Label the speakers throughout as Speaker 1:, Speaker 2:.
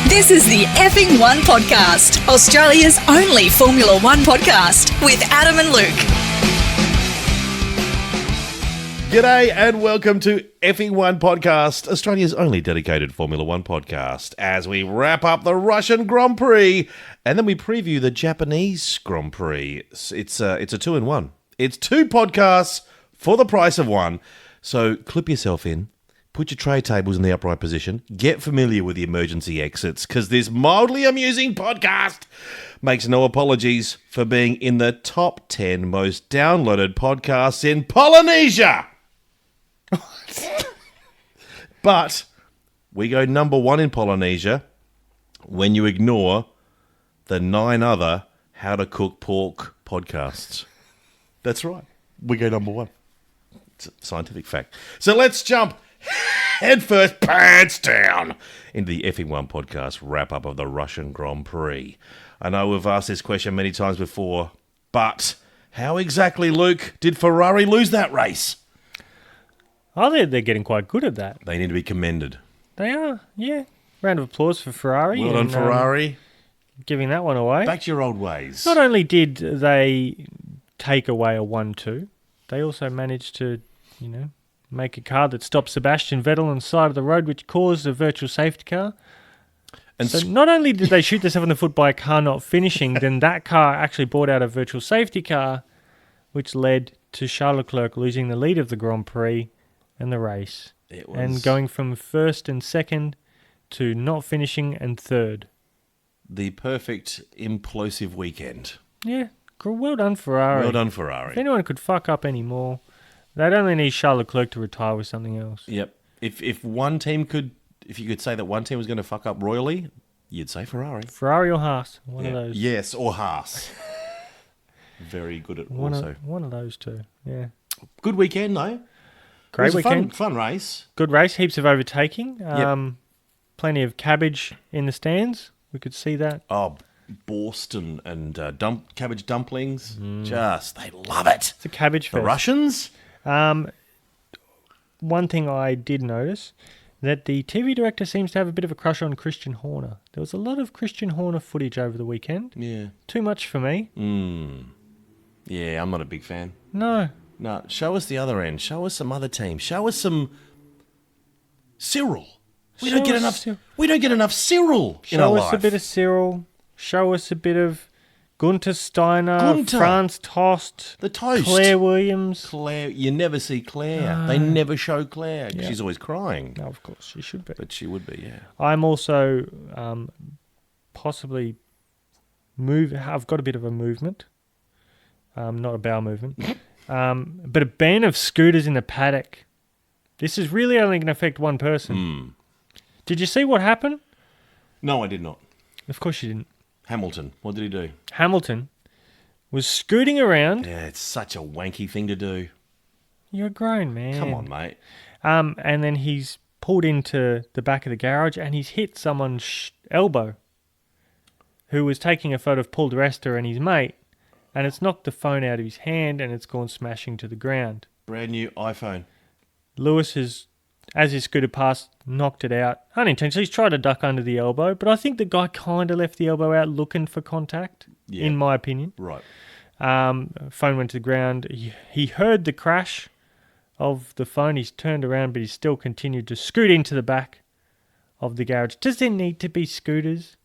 Speaker 1: This is the Effing One Podcast, Australia's only Formula One podcast with Adam and Luke.
Speaker 2: G'day and welcome to Effing One Podcast, Australia's only dedicated Formula One podcast, as we wrap up the Russian Grand Prix and then we preview the Japanese Grand Prix. It's a two-in-one. It's two podcasts for the price of one. So clip yourself in. Put your tray tables in the upright position. Get familiar with the emergency exits, because this mildly amusing podcast makes no apologies for being in the top 10 most downloaded podcasts in Polynesia. But we go number one in Polynesia when you ignore the 9 other How to Cook Pork podcasts. That's right. We go number one. It's a scientific fact. So let's jump head first, pants down, into the Effing One podcast wrap-up of the Russian Grand Prix. I know we've asked this question many times before, but how exactly, Luke, did Ferrari lose that race?
Speaker 3: Oh, they're getting quite good at that.
Speaker 2: They need to be commended.
Speaker 3: They are, yeah. Round of applause for Ferrari.
Speaker 2: Well done, Ferrari.
Speaker 3: Giving that one away.
Speaker 2: Back to your old ways.
Speaker 3: Not only did they take away a 1-2, they also managed to, make a car that stopped Sebastian Vettel on the side of the road, which caused a virtual safety car. And so not only did they shoot themselves in the foot by a car not finishing, then that car actually brought out a virtual safety car, which led to Charles Leclerc losing the lead of the Grand Prix and the race. And going from first and second to not finishing and third.
Speaker 2: The perfect implosive weekend.
Speaker 3: Yeah, well done, Ferrari.
Speaker 2: Well done, Ferrari.
Speaker 3: If anyone could fuck up any more, they'd only need Charles Leclerc to retire with something else.
Speaker 2: Yep. If one team could, if you could say that one team was going to fuck up royally, you'd say Ferrari.
Speaker 3: Ferrari or Haas, one of those.
Speaker 2: Yes, or Haas. Very good at
Speaker 3: one of those two. Yeah.
Speaker 2: Good weekend though.
Speaker 3: Great weekend.
Speaker 2: Fun race.
Speaker 3: Good race. Heaps of overtaking. Plenty of cabbage in the stands. We could see that.
Speaker 2: Oh, Borst and cabbage dumplings. They love it.
Speaker 3: It's a cabbage fest.
Speaker 2: The Russians?
Speaker 3: One thing I did notice, that the TV director seems to have a bit of a crush on Christian Horner. There was a lot of Christian Horner footage over the weekend.
Speaker 2: Yeah.
Speaker 3: Too much for me.
Speaker 2: Yeah, I'm not a big fan.
Speaker 3: No.
Speaker 2: No, show us the other end. Show us some other teams. Show us some Cyril. We don't get enough Cyril in our life.
Speaker 3: Show us a bit of Cyril. Show us a bit of Gunter Steiner, Franz Tost,
Speaker 2: the Toast,
Speaker 3: Claire Williams.
Speaker 2: Claire, you never see Claire. They never show Claire. Yeah. She's always crying.
Speaker 3: No, of course she should be.
Speaker 2: But she would be, yeah.
Speaker 3: I'm also possibly I've got a bit of a movement, not a bowel movement, but a ban of scooters in the paddock. This is really only going to affect one person. Did you see what happened?
Speaker 2: No, I did not.
Speaker 3: Of course you didn't.
Speaker 2: Hamilton, what did he do?
Speaker 3: Hamilton was scooting around.
Speaker 2: Yeah, it's such a wanky thing to do.
Speaker 3: You're a grown man.
Speaker 2: Come on, mate.
Speaker 3: And then he's pulled into the back of the garage and he's hit someone's elbow who was taking a photo of Paul di Resta and his mate, and it's knocked the phone out of his hand and it's gone smashing to the ground.
Speaker 2: Brand new iPhone.
Speaker 3: Lewis has, as his scooter passed, knocked it out unintentionally. He's tried to duck under the elbow, but I think the guy kind of left the elbow out looking for contact, in my opinion.
Speaker 2: Right.
Speaker 3: Phone went to the ground. He heard the crash of the phone. He's turned around, but he still continued to scoot into the back of the garage. Does there need to be scooters?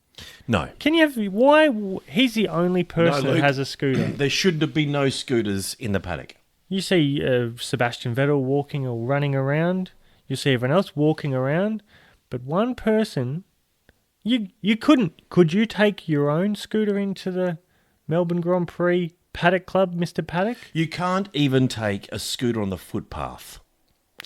Speaker 2: No.
Speaker 3: Can you have... Why? He's the only person that has a scooter.
Speaker 2: There should have been no scooters in the paddock. You
Speaker 3: see Sebastian Vettel walking or running around. You see everyone else walking around. But one person... You couldn't... Could you take your own scooter into the Melbourne Grand Prix Paddock Club, Mr. Paddock?
Speaker 2: You can't even take a scooter on the footpath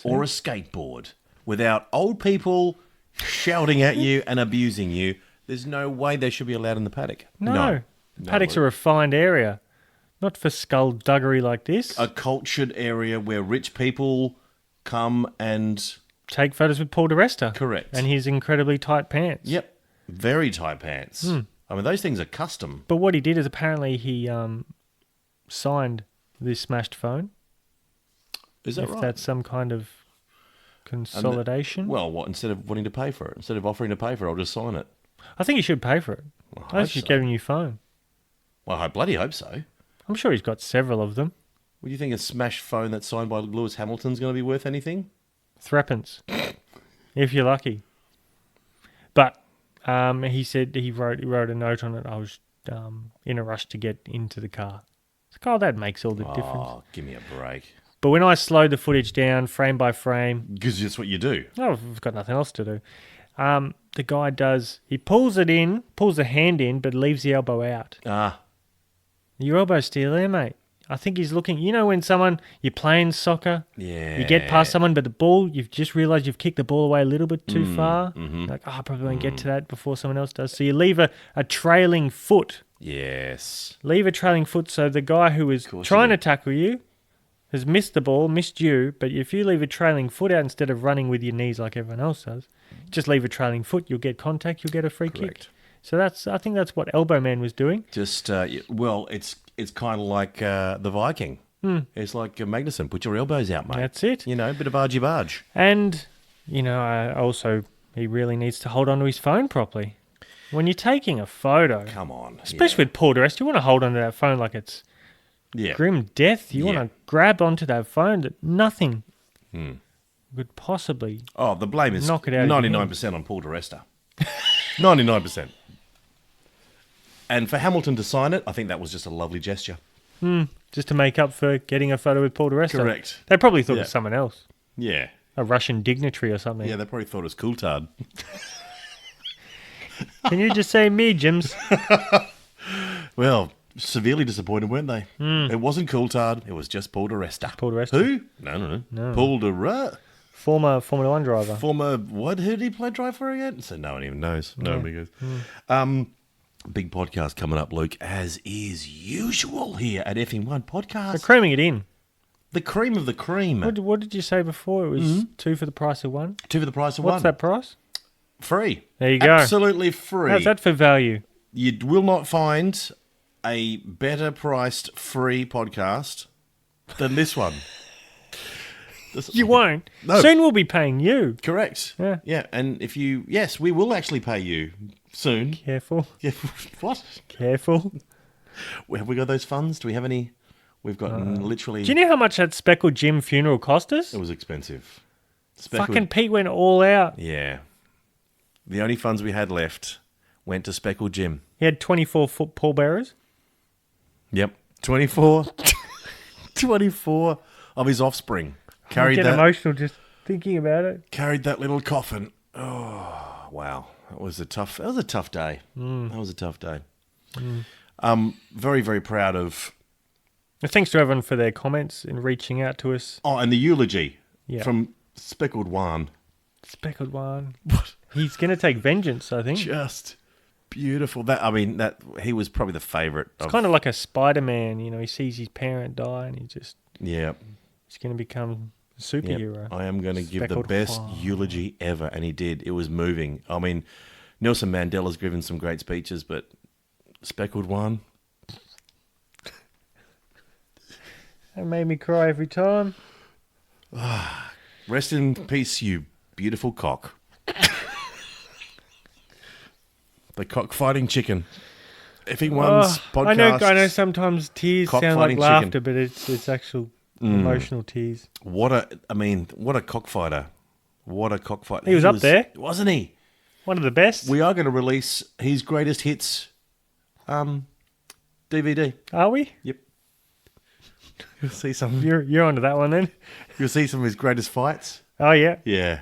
Speaker 2: or a skateboard without old people shouting at you and abusing you. There's no way they should be allowed in the paddock.
Speaker 3: No. Paddock's a refined area. Not for skullduggery like this.
Speaker 2: A cultured area where rich people come and...
Speaker 3: take photos with Paul di Resta.
Speaker 2: Correct.
Speaker 3: And his incredibly tight pants.
Speaker 2: Yep. Very tight pants. I mean, those things are custom.
Speaker 3: But what he did is apparently he signed this smashed phone.
Speaker 2: Is that right?
Speaker 3: If that's some kind of consolidation.
Speaker 2: Well, what, instead of wanting to pay for it? Instead of offering to pay for it, I'll just sign it.
Speaker 3: I think he should pay for it. I think he should get a new phone.
Speaker 2: Well, I bloody hope so.
Speaker 3: I'm sure he's got several of them.
Speaker 2: Would you think a smash phone that's signed by Lewis Hamilton's going to be worth anything?
Speaker 3: Threepence, if you're lucky. But he said he wrote a note on it. I was in a rush to get into the car. It's like, oh, that makes all the difference.
Speaker 2: Oh, give me a break.
Speaker 3: But when I slowed the footage down frame by frame,
Speaker 2: Because that's what you do.
Speaker 3: oh, I've got nothing else to do. The guy he pulls the hand in, but leaves the elbow out.
Speaker 2: Ah,
Speaker 3: Your elbow's still there, mate. I think he's looking. You know when you're playing soccer,
Speaker 2: yeah.
Speaker 3: you get past someone, but the ball, you've just realised you've kicked the ball away a little bit too far. Like, I probably won't get to that before someone else does. So you leave a trailing foot.
Speaker 2: Yes.
Speaker 3: Leave a trailing foot so the guy who is trying to tackle you has missed the ball, missed you, but if you leave a trailing foot out instead of running with your knees like everyone else does, just leave a trailing foot, you'll get contact, you'll get a free kick. So I think that's what Elbow Man was doing.
Speaker 2: Just, it's kind of like the Viking. It's like Magnussen. Put your elbows out, mate.
Speaker 3: That's it.
Speaker 2: You know, a bit of argy-barge.
Speaker 3: And, he really needs to hold on to his phone properly. When you're taking a photo,
Speaker 2: Come on.
Speaker 3: especially with Paul DeRest, you want to hold onto that phone like it's grim death. You want to grab onto that phone that nothing could possibly
Speaker 2: the blame is
Speaker 3: knock it out
Speaker 2: 99% on Paul DeResta. 99%. And for Hamilton to sign it, I think that was just a lovely gesture.
Speaker 3: just to make up for getting a photo with Paul DeResta.
Speaker 2: Correct.
Speaker 3: They probably thought it was someone else.
Speaker 2: Yeah.
Speaker 3: A Russian dignitary or something.
Speaker 2: Yeah, they probably thought it was Coulthard.
Speaker 3: Can you just say me, Jims?
Speaker 2: Well, severely disappointed, weren't they? It wasn't Coulthard. It was just Paul DeResta.
Speaker 3: Paul DeResta.
Speaker 2: Who? No. Paul DeResta.
Speaker 3: Former Formula One driver.
Speaker 2: Who did he play drive for again? So no one even knows. Nobody goes. Big podcast coming up, Luke, as is usual here at F1 Podcast.
Speaker 3: They're creaming it in.
Speaker 2: The cream of the cream.
Speaker 3: What did you say before? It was 2 for the price of 1?
Speaker 2: 2 for the price of 1.
Speaker 3: What's that price?
Speaker 2: Free.
Speaker 3: There you go.
Speaker 2: Absolutely free.
Speaker 3: How's that for value?
Speaker 2: You will not find a better priced free podcast than this one.
Speaker 3: You won't.
Speaker 2: No.
Speaker 3: Soon we'll be paying you.
Speaker 2: Correct.
Speaker 3: Yeah.
Speaker 2: Yeah. And yes, we will actually pay you soon.
Speaker 3: Careful.
Speaker 2: Yeah. What?
Speaker 3: Careful.
Speaker 2: Have we got those funds? Do we have any? We've got literally.
Speaker 3: Do you know how much that Speckled Jim funeral cost us?
Speaker 2: It was expensive.
Speaker 3: Fucking Pete went all out.
Speaker 2: Yeah. The only funds we had left went to Speckled Jim.
Speaker 3: He had 24-foot pallbearers.
Speaker 2: Yep. 24 of his offspring.
Speaker 3: I get emotional just thinking about it.
Speaker 2: Carried that little coffin. Oh, wow. That was a tough day. That was a tough day. Very, very proud of...
Speaker 3: Thanks to everyone for their comments and reaching out to us.
Speaker 2: Oh, and the eulogy
Speaker 3: Yeah.
Speaker 2: from Speckled One.
Speaker 3: Speckled One. He's going to take vengeance, I think.
Speaker 2: Just beautiful. He was probably the favourite.
Speaker 3: It's kind of like a Spider-Man, he sees his parent die and he's
Speaker 2: Yeah.
Speaker 3: going to become a superhero.
Speaker 2: Yep. I am going to give the
Speaker 3: Speckled
Speaker 2: best
Speaker 3: One.
Speaker 2: eulogy ever, and he did. It was moving. I mean, Nelson Mandela's given some great speeches, but Speckled One...
Speaker 3: That made me cry every time.
Speaker 2: Rest in peace, you beautiful cock. The cockfighting chicken. F1's podcast.
Speaker 3: I know sometimes tears sound like
Speaker 2: Cockfighting
Speaker 3: laughter,
Speaker 2: chicken.
Speaker 3: but it's actual emotional tears.
Speaker 2: What a cockfighter. What a cockfighter.
Speaker 3: He was up there.
Speaker 2: Wasn't he?
Speaker 3: One of the best.
Speaker 2: We are going to release his greatest hits DVD.
Speaker 3: Are we?
Speaker 2: Yep. You'll see some.
Speaker 3: You're onto that one then.
Speaker 2: You'll see some of his greatest fights.
Speaker 3: Oh yeah.
Speaker 2: Yeah.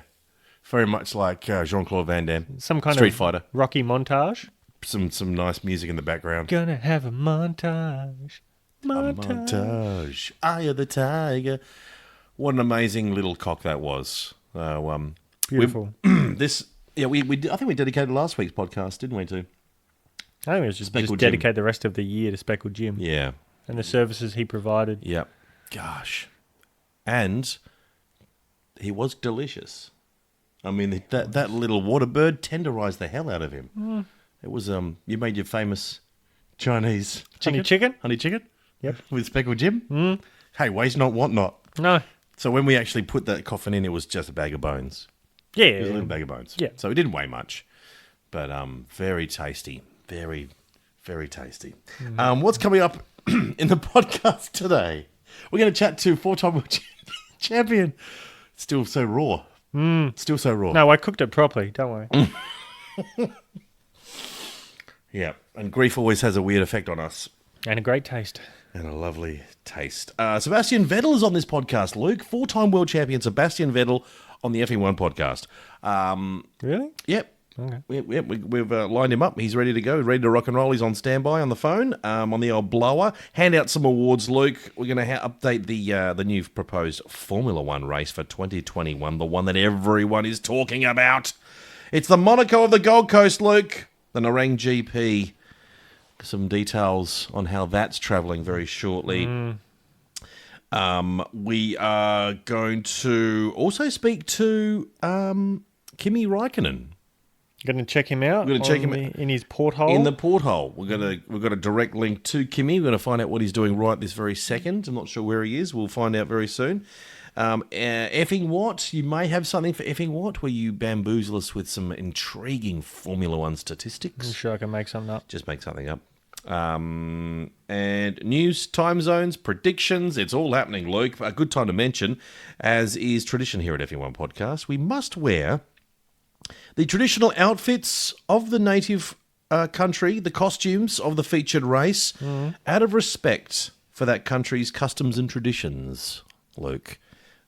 Speaker 2: Very much like Jean-Claude Van Damme.
Speaker 3: Some kind
Speaker 2: Street
Speaker 3: of
Speaker 2: Fighter.
Speaker 3: Rocky montage.
Speaker 2: Some nice music in the background.
Speaker 3: Gonna have a montage.
Speaker 2: A montage. Eye of the tiger. What an amazing little cock that was.
Speaker 3: Beautiful.
Speaker 2: I think we dedicated last week's podcast, didn't we? To
Speaker 3: I think it was just
Speaker 2: Speckled Jim.
Speaker 3: dedicate the rest of the year to Speckled Jim.
Speaker 2: Yeah.
Speaker 3: And the services he provided.
Speaker 2: Yep. Gosh. And he was delicious. I mean, that little water bird tenderized the hell out of him. It was you made your famous Chinese
Speaker 3: Honey chicken?
Speaker 2: Honey chicken?
Speaker 3: Yep.
Speaker 2: With Speckled Jim? Hey, waste not, want not.
Speaker 3: No.
Speaker 2: So when we actually put that coffin in, it was just a bag of bones.
Speaker 3: Yeah.
Speaker 2: It was a little bag of bones.
Speaker 3: Yeah.
Speaker 2: So it didn't weigh much. But very tasty. Very, very tasty. What's coming up in the podcast today? We're going to chat to four-time world champion. Still so raw. Still so raw.
Speaker 3: No, I cooked it properly. Don't worry.
Speaker 2: Yeah, and grief always has a weird effect on us.
Speaker 3: And a great taste.
Speaker 2: And a lovely taste. Sebastian Vettel is on this podcast, Luke. Four-time world champion Sebastian Vettel on the FE1 podcast.
Speaker 3: Really?
Speaker 2: Yep.
Speaker 3: Okay.
Speaker 2: We've lined him up. He's ready to go. Ready to rock and roll. He's on standby on the phone, on the old blower. Hand out some awards, Luke. We're going to update the new proposed Formula One race for 2021, the one that everyone is talking about. It's the Monaco of the Gold Coast, Luke. The Nerang GP. Some details on how that's travelling very shortly. We are going to also speak to Kimi Räikkönen.
Speaker 3: Going to check him out.
Speaker 2: We're going to check him
Speaker 3: in his porthole.
Speaker 2: in the porthole. We've got a direct link to Kimi. We're going to find out what he's doing right this very second. I'm not sure where he is. We'll find out very soon. Effing what? You may have something for effing what, where you bamboozle us with some intriguing Formula One statistics.
Speaker 3: I'm sure I can make something up.
Speaker 2: Just make something up. And news, time zones, predictions. It's all happening, Luke. A good time to mention, as is tradition here at FE1 Podcast, we must wear the traditional outfits of the native country, the costumes of the featured race, out of respect for that country's customs and traditions, Luke.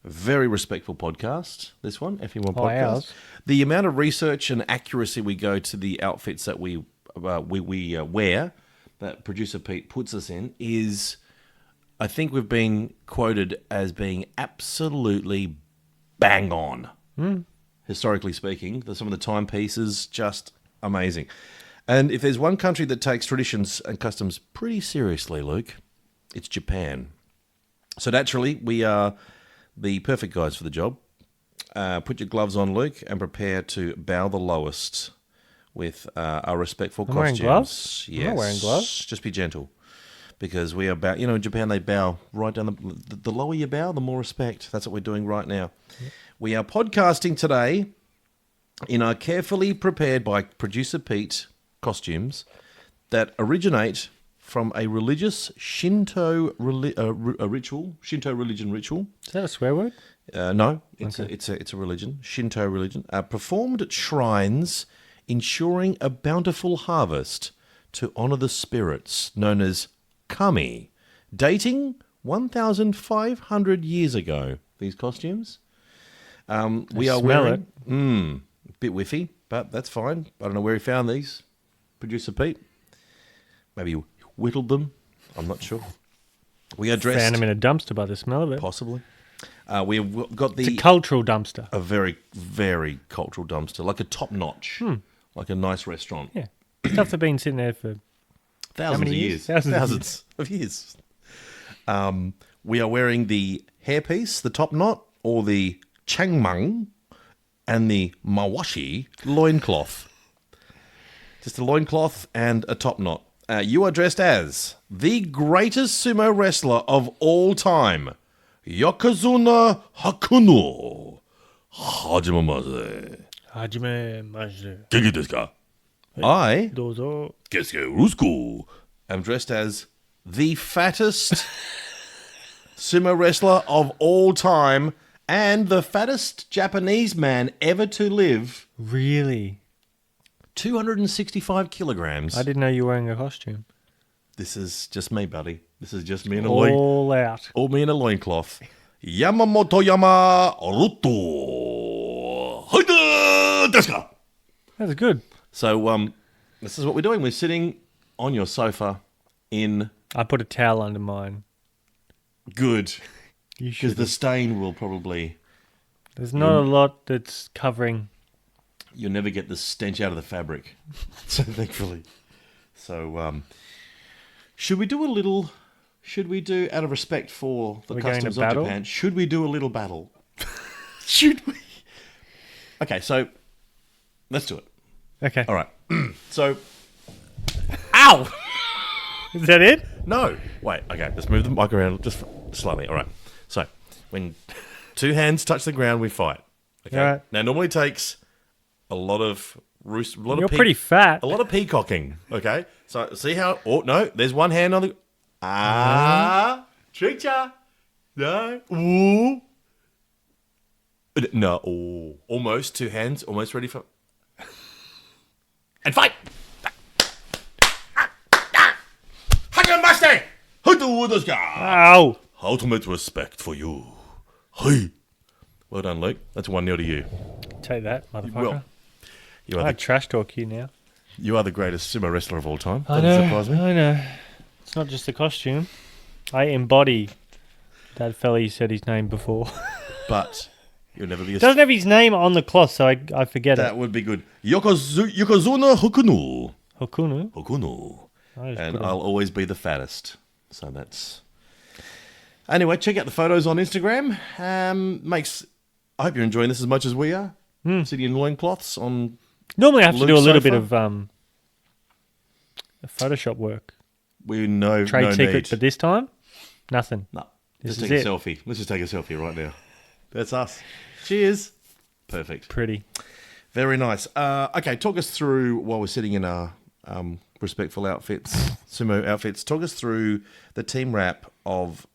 Speaker 2: Very respectful podcast, this one, FE1 Podcast.
Speaker 3: Ours.
Speaker 2: The amount of research and accuracy we go to the outfits that we wear, that producer Pete puts us in, is, I think we've been quoted as being absolutely bang on. Historically speaking, some of the timepieces, just amazing. And if there's one country that takes traditions and customs pretty seriously, Luke, it's Japan. So naturally, we are the perfect guys for the job. Put your gloves on, Luke, and prepare to bow the lowest with our respectful
Speaker 3: I'm
Speaker 2: costumes.
Speaker 3: wearing gloves?
Speaker 2: Yes.
Speaker 3: I'm not wearing gloves.
Speaker 2: Just be gentle. Because we are in Japan, they bow right down the lower you bow, the more respect. That's what we're doing right now. Yep. We are podcasting today in our carefully prepared by producer Pete costumes that originate from a religious Shinto ritual. Shinto religion ritual.
Speaker 3: Is that a swear word?
Speaker 2: No, it's a religion. Shinto religion. Performed at shrines, ensuring a bountiful harvest to honour the spirits, known as Kami, dating 1,500 years ago. These costumes. We are wearing a bit whiffy, but that's fine. I don't know where he found these. Producer Pete, maybe you whittled them. I'm not sure. We are dressed.
Speaker 3: Found them in a dumpster by the smell of it.
Speaker 2: Possibly. We've got
Speaker 3: It's a cultural dumpster.
Speaker 2: a very, very cultural dumpster, like a top notch, like a nice restaurant.
Speaker 3: Yeah. Stuff that's been sitting there for
Speaker 2: Thousands
Speaker 3: many
Speaker 2: of
Speaker 3: years?
Speaker 2: years.
Speaker 3: Thousands
Speaker 2: of years. We are wearing the hairpiece, the top knot, or the changmang, and the mawashi loincloth. Just a loincloth and a top knot. You are dressed as the greatest sumo wrestler of all time, Yokozuna Hakuno. Hajimamaze.
Speaker 3: Hajime Mazu.
Speaker 2: Genki desu ka? I,
Speaker 3: Dozo.
Speaker 2: Kesuke Rusku, am dressed as the fattest sumo wrestler of all time and the fattest Japanese man ever to live.
Speaker 3: Really?
Speaker 2: 265 kilograms.
Speaker 3: I didn't know you were wearing a costume.
Speaker 2: This is just me, buddy. This is just me in a
Speaker 3: All out.
Speaker 2: All me in a loincloth. Yamamoto Yama Ruto. Haida desu ka?
Speaker 3: That's good.
Speaker 2: So, this is what we're doing. We're sitting on your sofa in
Speaker 3: I put a towel under mine.
Speaker 2: good.
Speaker 3: You
Speaker 2: Because
Speaker 3: should.
Speaker 2: the stain will probably...
Speaker 3: There's not a lot that's covering.
Speaker 2: You'll never get the stench out of the fabric. So, thankfully. So, should we do, out of respect for the
Speaker 3: We're going to
Speaker 2: customs of
Speaker 3: battle?
Speaker 2: Japan, should we do a little battle? Should we? Okay, so, let's do it.
Speaker 3: Okay.
Speaker 2: All right. So, ow!
Speaker 3: Is that it?
Speaker 2: No. Wait, okay, let's move the mic around just slightly. All right. So, when two hands touch the ground, we fight. Okay.
Speaker 3: All right.
Speaker 2: Now, normally takes a lot of roost. A lot
Speaker 3: You're
Speaker 2: of
Speaker 3: pretty fat.
Speaker 2: A lot of peacocking. Okay, so see how? Oh no, there's one hand on the. Tricked ya. No. Ooh. No. Ooh. Almost 2 hands. Almost ready for. And fight. Hagen Mustang.
Speaker 3: Ow!
Speaker 2: Ultimate respect for you. Hey. Well done, Luke. That's 1-0 to you.
Speaker 3: Take that, motherfucker.
Speaker 2: Well, you are
Speaker 3: I
Speaker 2: the,
Speaker 3: trash talk you now.
Speaker 2: you are the greatest sumo wrestler of all time.
Speaker 3: I
Speaker 2: Doesn't
Speaker 3: know.
Speaker 2: surprise me.
Speaker 3: I know. It's not just the costume. I embody that fella you said his name before.
Speaker 2: But you'll never be a.
Speaker 3: Doesn't have his name on the cloth, so I forget
Speaker 2: That
Speaker 3: it.
Speaker 2: would be good. Yokozuna Hokunu.
Speaker 3: Hokunu.
Speaker 2: Hokunu.
Speaker 3: I just
Speaker 2: And
Speaker 3: put it-
Speaker 2: I'll always be the fattest. So that's. Anyway, check out the photos on Instagram. I hope you're enjoying this as much as we are. Sitting in loincloths on.
Speaker 3: Normally I have to do a
Speaker 2: Luke's
Speaker 3: little
Speaker 2: sofa?
Speaker 3: bit of Photoshop work.
Speaker 2: We know
Speaker 3: Trade
Speaker 2: no
Speaker 3: secret,
Speaker 2: need.
Speaker 3: but this time, nothing.
Speaker 2: No.
Speaker 3: This
Speaker 2: Let's
Speaker 3: is
Speaker 2: take
Speaker 3: it.
Speaker 2: a selfie. Let's just take a selfie right now. That's us. Cheers. Perfect.
Speaker 3: Pretty.
Speaker 2: Very nice. Okay, talk us through while we're sitting in our respectful outfits, sumo outfits. Talk us through the team wrap of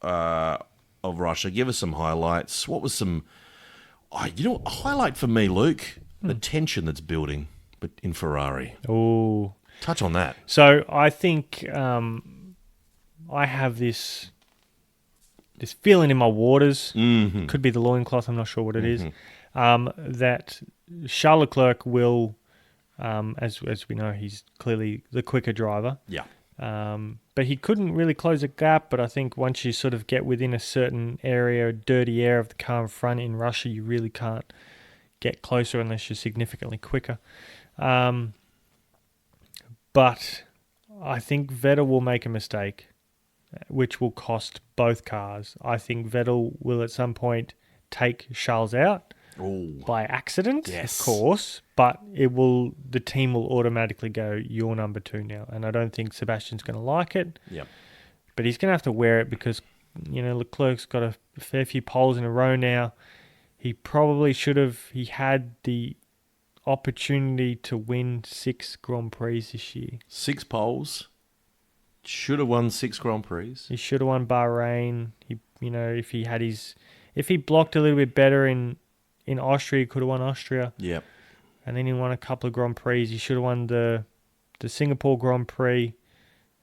Speaker 2: Russia. Give us some highlights. What was some? A highlight for me, Luke. The tension that's building, but in Ferrari.
Speaker 3: Oh.
Speaker 2: Touch on that.
Speaker 3: So I think I have this feeling in my waters.
Speaker 2: Mm-hmm.
Speaker 3: Could be the loincloth, I'm not sure what it is. That Charles Leclerc will, as we know, he's clearly the quicker driver.
Speaker 2: Yeah.
Speaker 3: But he couldn't really close a gap. But I think once you sort of get within a certain area, dirty air of the car in front in Russia, you really can't get closer unless you're significantly quicker. But I think Vettel will make a mistake, which will cost both cars. I think Vettel will at some point take Charles out by accident,
Speaker 2: Yes.
Speaker 3: of course, but the team will automatically go, you're number 2 now. And I don't think Sebastian's going to like it,
Speaker 2: Yep.
Speaker 3: but he's going to have to wear it because, Leclerc's got a fair few poles in a row now. He probably he had the opportunity to win 6 Grand Prix this year.
Speaker 2: 6 poles. Should have won 6 Grand Prix.
Speaker 3: He should have won Bahrain. If he blocked a little bit better in Austria, he could have won Austria.
Speaker 2: Yep.
Speaker 3: And then he won a couple of Grand Prix. He should have won the Singapore Grand Prix.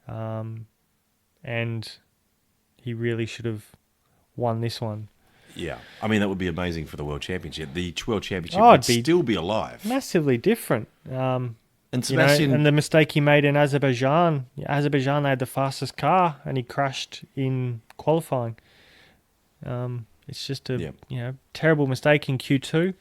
Speaker 3: And he really should have won this one.
Speaker 2: Yeah. I mean, that would be amazing for the World Championship. The World Championship
Speaker 3: Oh,
Speaker 2: would
Speaker 3: it'd be
Speaker 2: still be alive.
Speaker 3: Massively different.
Speaker 2: And Sebastian...
Speaker 3: and the mistake he made in Azerbaijan. Azerbaijan, they had the fastest car, and he crashed in qualifying. It's just a terrible mistake in Q2,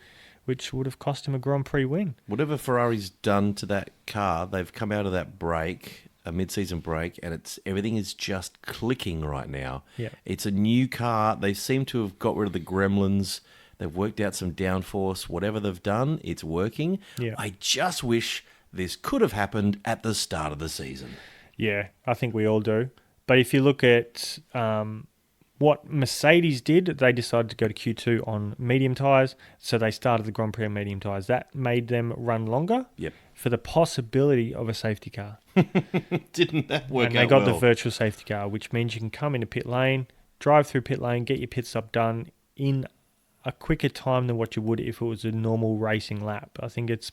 Speaker 3: which would have cost him a Grand Prix win.
Speaker 2: Whatever Ferrari's done to that car, they've come out of that break, a mid-season break, and everything is just clicking right now.
Speaker 3: Yeah.
Speaker 2: It's a new car. They seem to have got rid of the gremlins. They've worked out some downforce. Whatever they've done, it's working.
Speaker 3: Yeah.
Speaker 2: I just wish this could have happened at the start of the season.
Speaker 3: Yeah, I think we all do. But if you look at what Mercedes did, they decided to go to Q2 on medium tyres, so they started the Grand Prix on medium tyres. That made them run longer for the possibility of a safety car.
Speaker 2: Didn't that work out
Speaker 3: And they got the
Speaker 2: well?
Speaker 3: virtual safety car, which means you can come into pit lane, drive through pit lane, get your pit stop done in a quicker time than what you would if it was a normal racing lap. I think it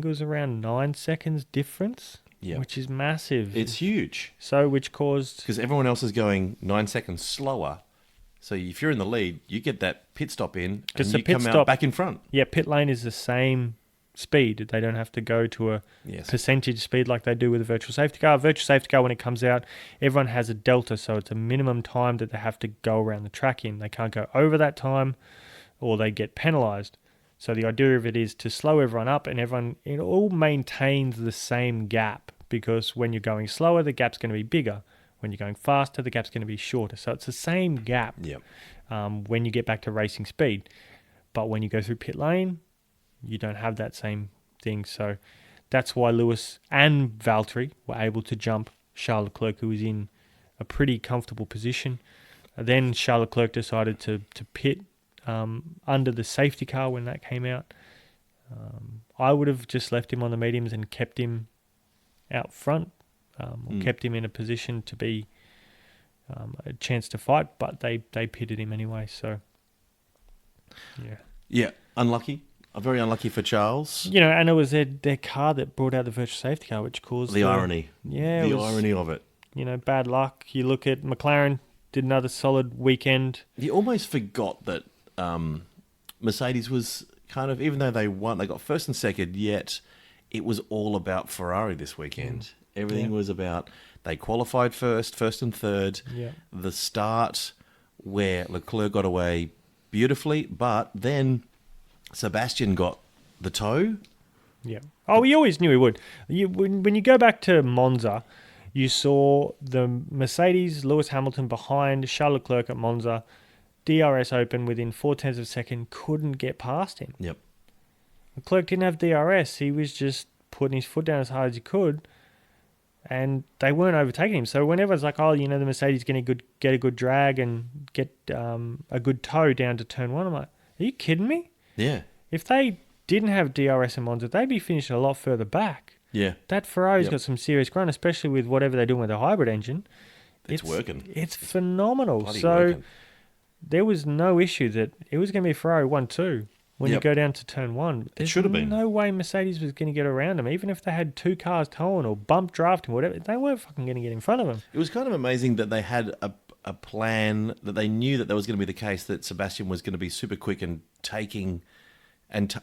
Speaker 3: was around 9 seconds difference, which is massive.
Speaker 2: It's huge.
Speaker 3: So, which caused...
Speaker 2: Because everyone else is going 9 seconds slower. So if you're in the lead, you get that pit stop in and
Speaker 3: the
Speaker 2: you
Speaker 3: pit
Speaker 2: come out
Speaker 3: stop-
Speaker 2: back in front.
Speaker 3: Yeah, pit lane is the same speed. They don't have to go to a percentage speed like they do with a virtual safety car. Virtual safety car, when it comes out, everyone has a delta, so it's a minimum time that they have to go around the track in. They can't go over that time or they get penalised. So the idea of it is to slow everyone up and it all maintains the same gap, because when you're going slower, the gap's going to be bigger. When you're going faster, the gap's going to be shorter. So it's the same gap when you get back to racing speed. But when you go through pit lane, you don't have that same thing. So that's why Lewis and Valtteri were able to jump Charles Leclerc, who was in a pretty comfortable position. Then Charles Leclerc decided to pit under the safety car when that came out. I would have just left him on the mediums and kept him out front, or kept him in a position to be a chance to fight, but they pitted him anyway, so yeah.
Speaker 2: Yeah, unlucky. Very unlucky for Charles.
Speaker 3: You know, and it was their car that brought out the virtual safety car, which caused
Speaker 2: The irony.
Speaker 3: Yeah,
Speaker 2: the irony of it.
Speaker 3: You know, bad luck. You look at McLaren, did another solid weekend.
Speaker 2: You almost forgot that Mercedes was kind of, even though they won, they got first and second, yet it was all about Ferrari this weekend. Everything was about, they qualified first and third.
Speaker 3: Yeah.
Speaker 2: The start where Leclerc got away beautifully, but then Sebastian got the toe.
Speaker 3: Yeah. Oh, we always knew he would. When you go back to Monza, you saw the Mercedes, Lewis Hamilton behind Charles Leclerc at Monza, DRS open within 0.4 of a second, couldn't get past him.
Speaker 2: Yep.
Speaker 3: Leclerc didn't have DRS. He was just putting his foot down as hard as he could, and they weren't overtaking him. So whenever it's like, oh, you know, the Mercedes going to get a good drag and get a good toe down to turn one, I'm like, are you kidding me?
Speaker 2: Yeah.
Speaker 3: If they didn't have DRS in Monza, they'd be finishing a lot further back.
Speaker 2: Yeah.
Speaker 3: That Ferrari's got some serious grunt, especially with whatever they're doing with the hybrid engine.
Speaker 2: It's working.
Speaker 3: It's phenomenal.
Speaker 2: Bloody
Speaker 3: so
Speaker 2: working.
Speaker 3: there was no issue that it was going to be Ferrari 1-2 when you go down to turn one. There's
Speaker 2: should have been.
Speaker 3: no way Mercedes was going to get around them. Even if they had two cars towing or bump drafting, whatever, they weren't fucking going to get in front of them.
Speaker 2: It was kind of amazing that they had a plan, that they knew that was going to be the case, that Sebastian was going to be super quick and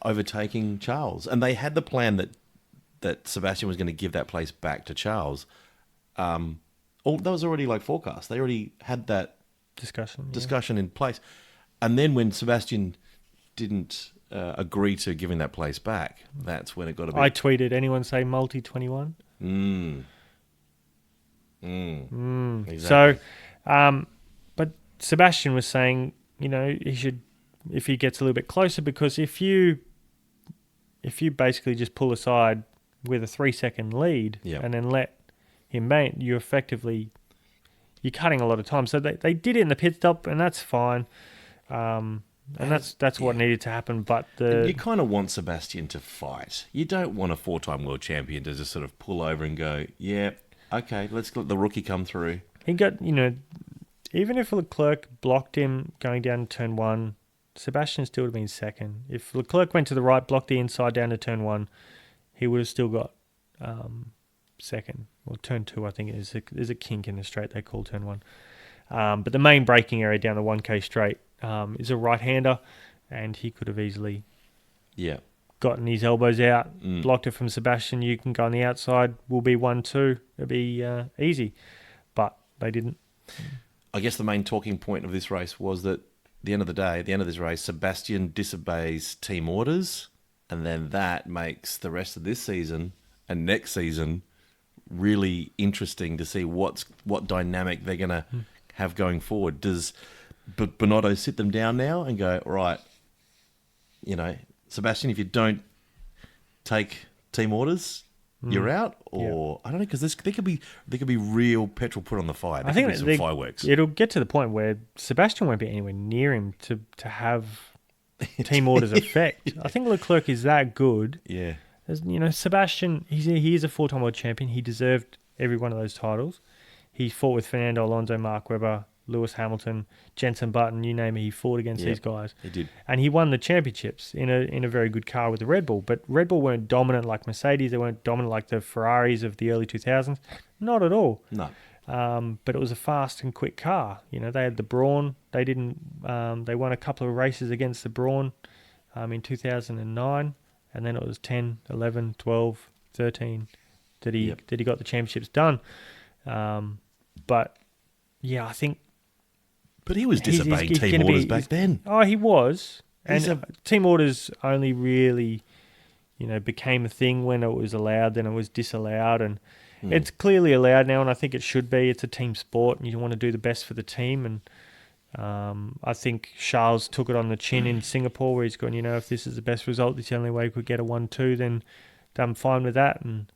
Speaker 2: overtaking Charles. And they had the plan that Sebastian was going to give that place back to Charles. That was already like forecast. They already had that discussion in place. And then when Sebastian didn't agree to giving that place back, that's when it got a bit...
Speaker 3: I tweeted, anyone say multi-21?
Speaker 2: Exactly.
Speaker 3: So, but Sebastian was saying, you know, he should, if he gets a little bit closer, because if you basically just pull aside with a 3-second lead and then let him mate, you're cutting a lot of time. So they did it in the pit stop, and that's fine. And that's what needed to happen. But
Speaker 2: you kind of want Sebastian to fight. You don't want a 4-time world champion to just sort of pull over and go, yeah, okay, let's let the rookie come through.
Speaker 3: He got, you know, even if Leclerc blocked him going down to turn one, Sebastian still would have been second. If Leclerc went to the right, blocked the inside down to turn one, he would have still got second. Well, turn two, I think, is a kink in the straight they call turn one. But the main braking area down the 1K straight is a right-hander, and he could have easily gotten his elbows out, blocked it from Sebastian. You can go on the outside, will be 1-2. It'll be easy. But they didn't.
Speaker 2: I guess the main talking point of this race was that at the end of this race, Sebastian disobeys team orders, and then that makes the rest of this season and next season really interesting to see what dynamic they're going to have going forward. Does Binotto sit them down now and go, right, you know, Sebastian, if you don't take team orders, you're out? Or I don't know, because there could be real petrol put on the fire. There could be some fireworks.
Speaker 3: It'll get to the point where Sebastian won't be anywhere near him to have team orders effect. I think Leclerc is that good.
Speaker 2: Yeah.
Speaker 3: As, you know, Sebastian, he is a 4-time world champion. He deserved every one of those titles. He fought with Fernando Alonso, Mark Webber, Lewis Hamilton, Jenson Button, you name it. He fought against these guys.
Speaker 2: He did.
Speaker 3: And he won the championships in a very good car with the Red Bull. But Red Bull weren't dominant like Mercedes. They weren't dominant like the Ferraris of the early 2000s. Not at all.
Speaker 2: No.
Speaker 3: But it was a fast and quick car. You know, they had the Brawn. They didn't. They won a couple of races against the Brawn in 2009. And then it was 10, 11, 12, 13 that he got the championships done. But, yeah, I think...
Speaker 2: But he was disobeying team orders back then.
Speaker 3: Oh, he was. And team orders only really, you know, became a thing when it was allowed, then it was disallowed. And it's clearly allowed now, and I think it should be. It's a team sport, and you want to do the best for the team. And I think Charles took it on the chin in Singapore, where he's gone, you know, if this is the best result, this is the only way we could get a 1-2, then I'm fine with that. And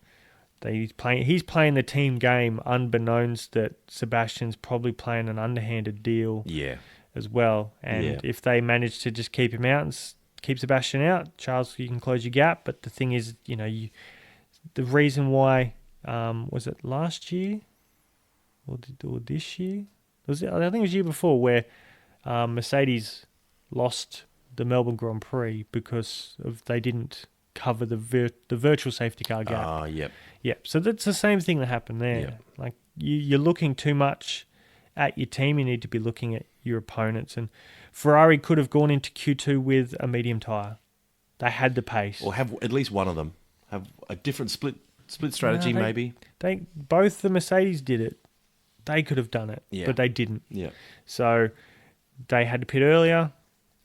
Speaker 3: he's playing the team game, unbeknownst that Sebastian's probably playing an underhanded deal as well. And if they manage to just keep him out and keep Sebastian out. Charles, you can close your gap. But the thing is, the reason why, was it last year or this year? I think it was the year before where Mercedes lost the Melbourne Grand Prix because they didn't cover the virtual safety car gap.
Speaker 2: Yep.
Speaker 3: Yep. So that's the same thing that happened there.
Speaker 2: Yep.
Speaker 3: Like you're looking too much at your team. You need to be looking at your opponents. And Ferrari could have gone into Q2 with a medium tyre. They had the pace.
Speaker 2: Or have at least one of them have a different split strategy, maybe.
Speaker 3: Both the Mercedes did it. They could have done it, but they didn't.
Speaker 2: Yeah.
Speaker 3: So they had to pit earlier.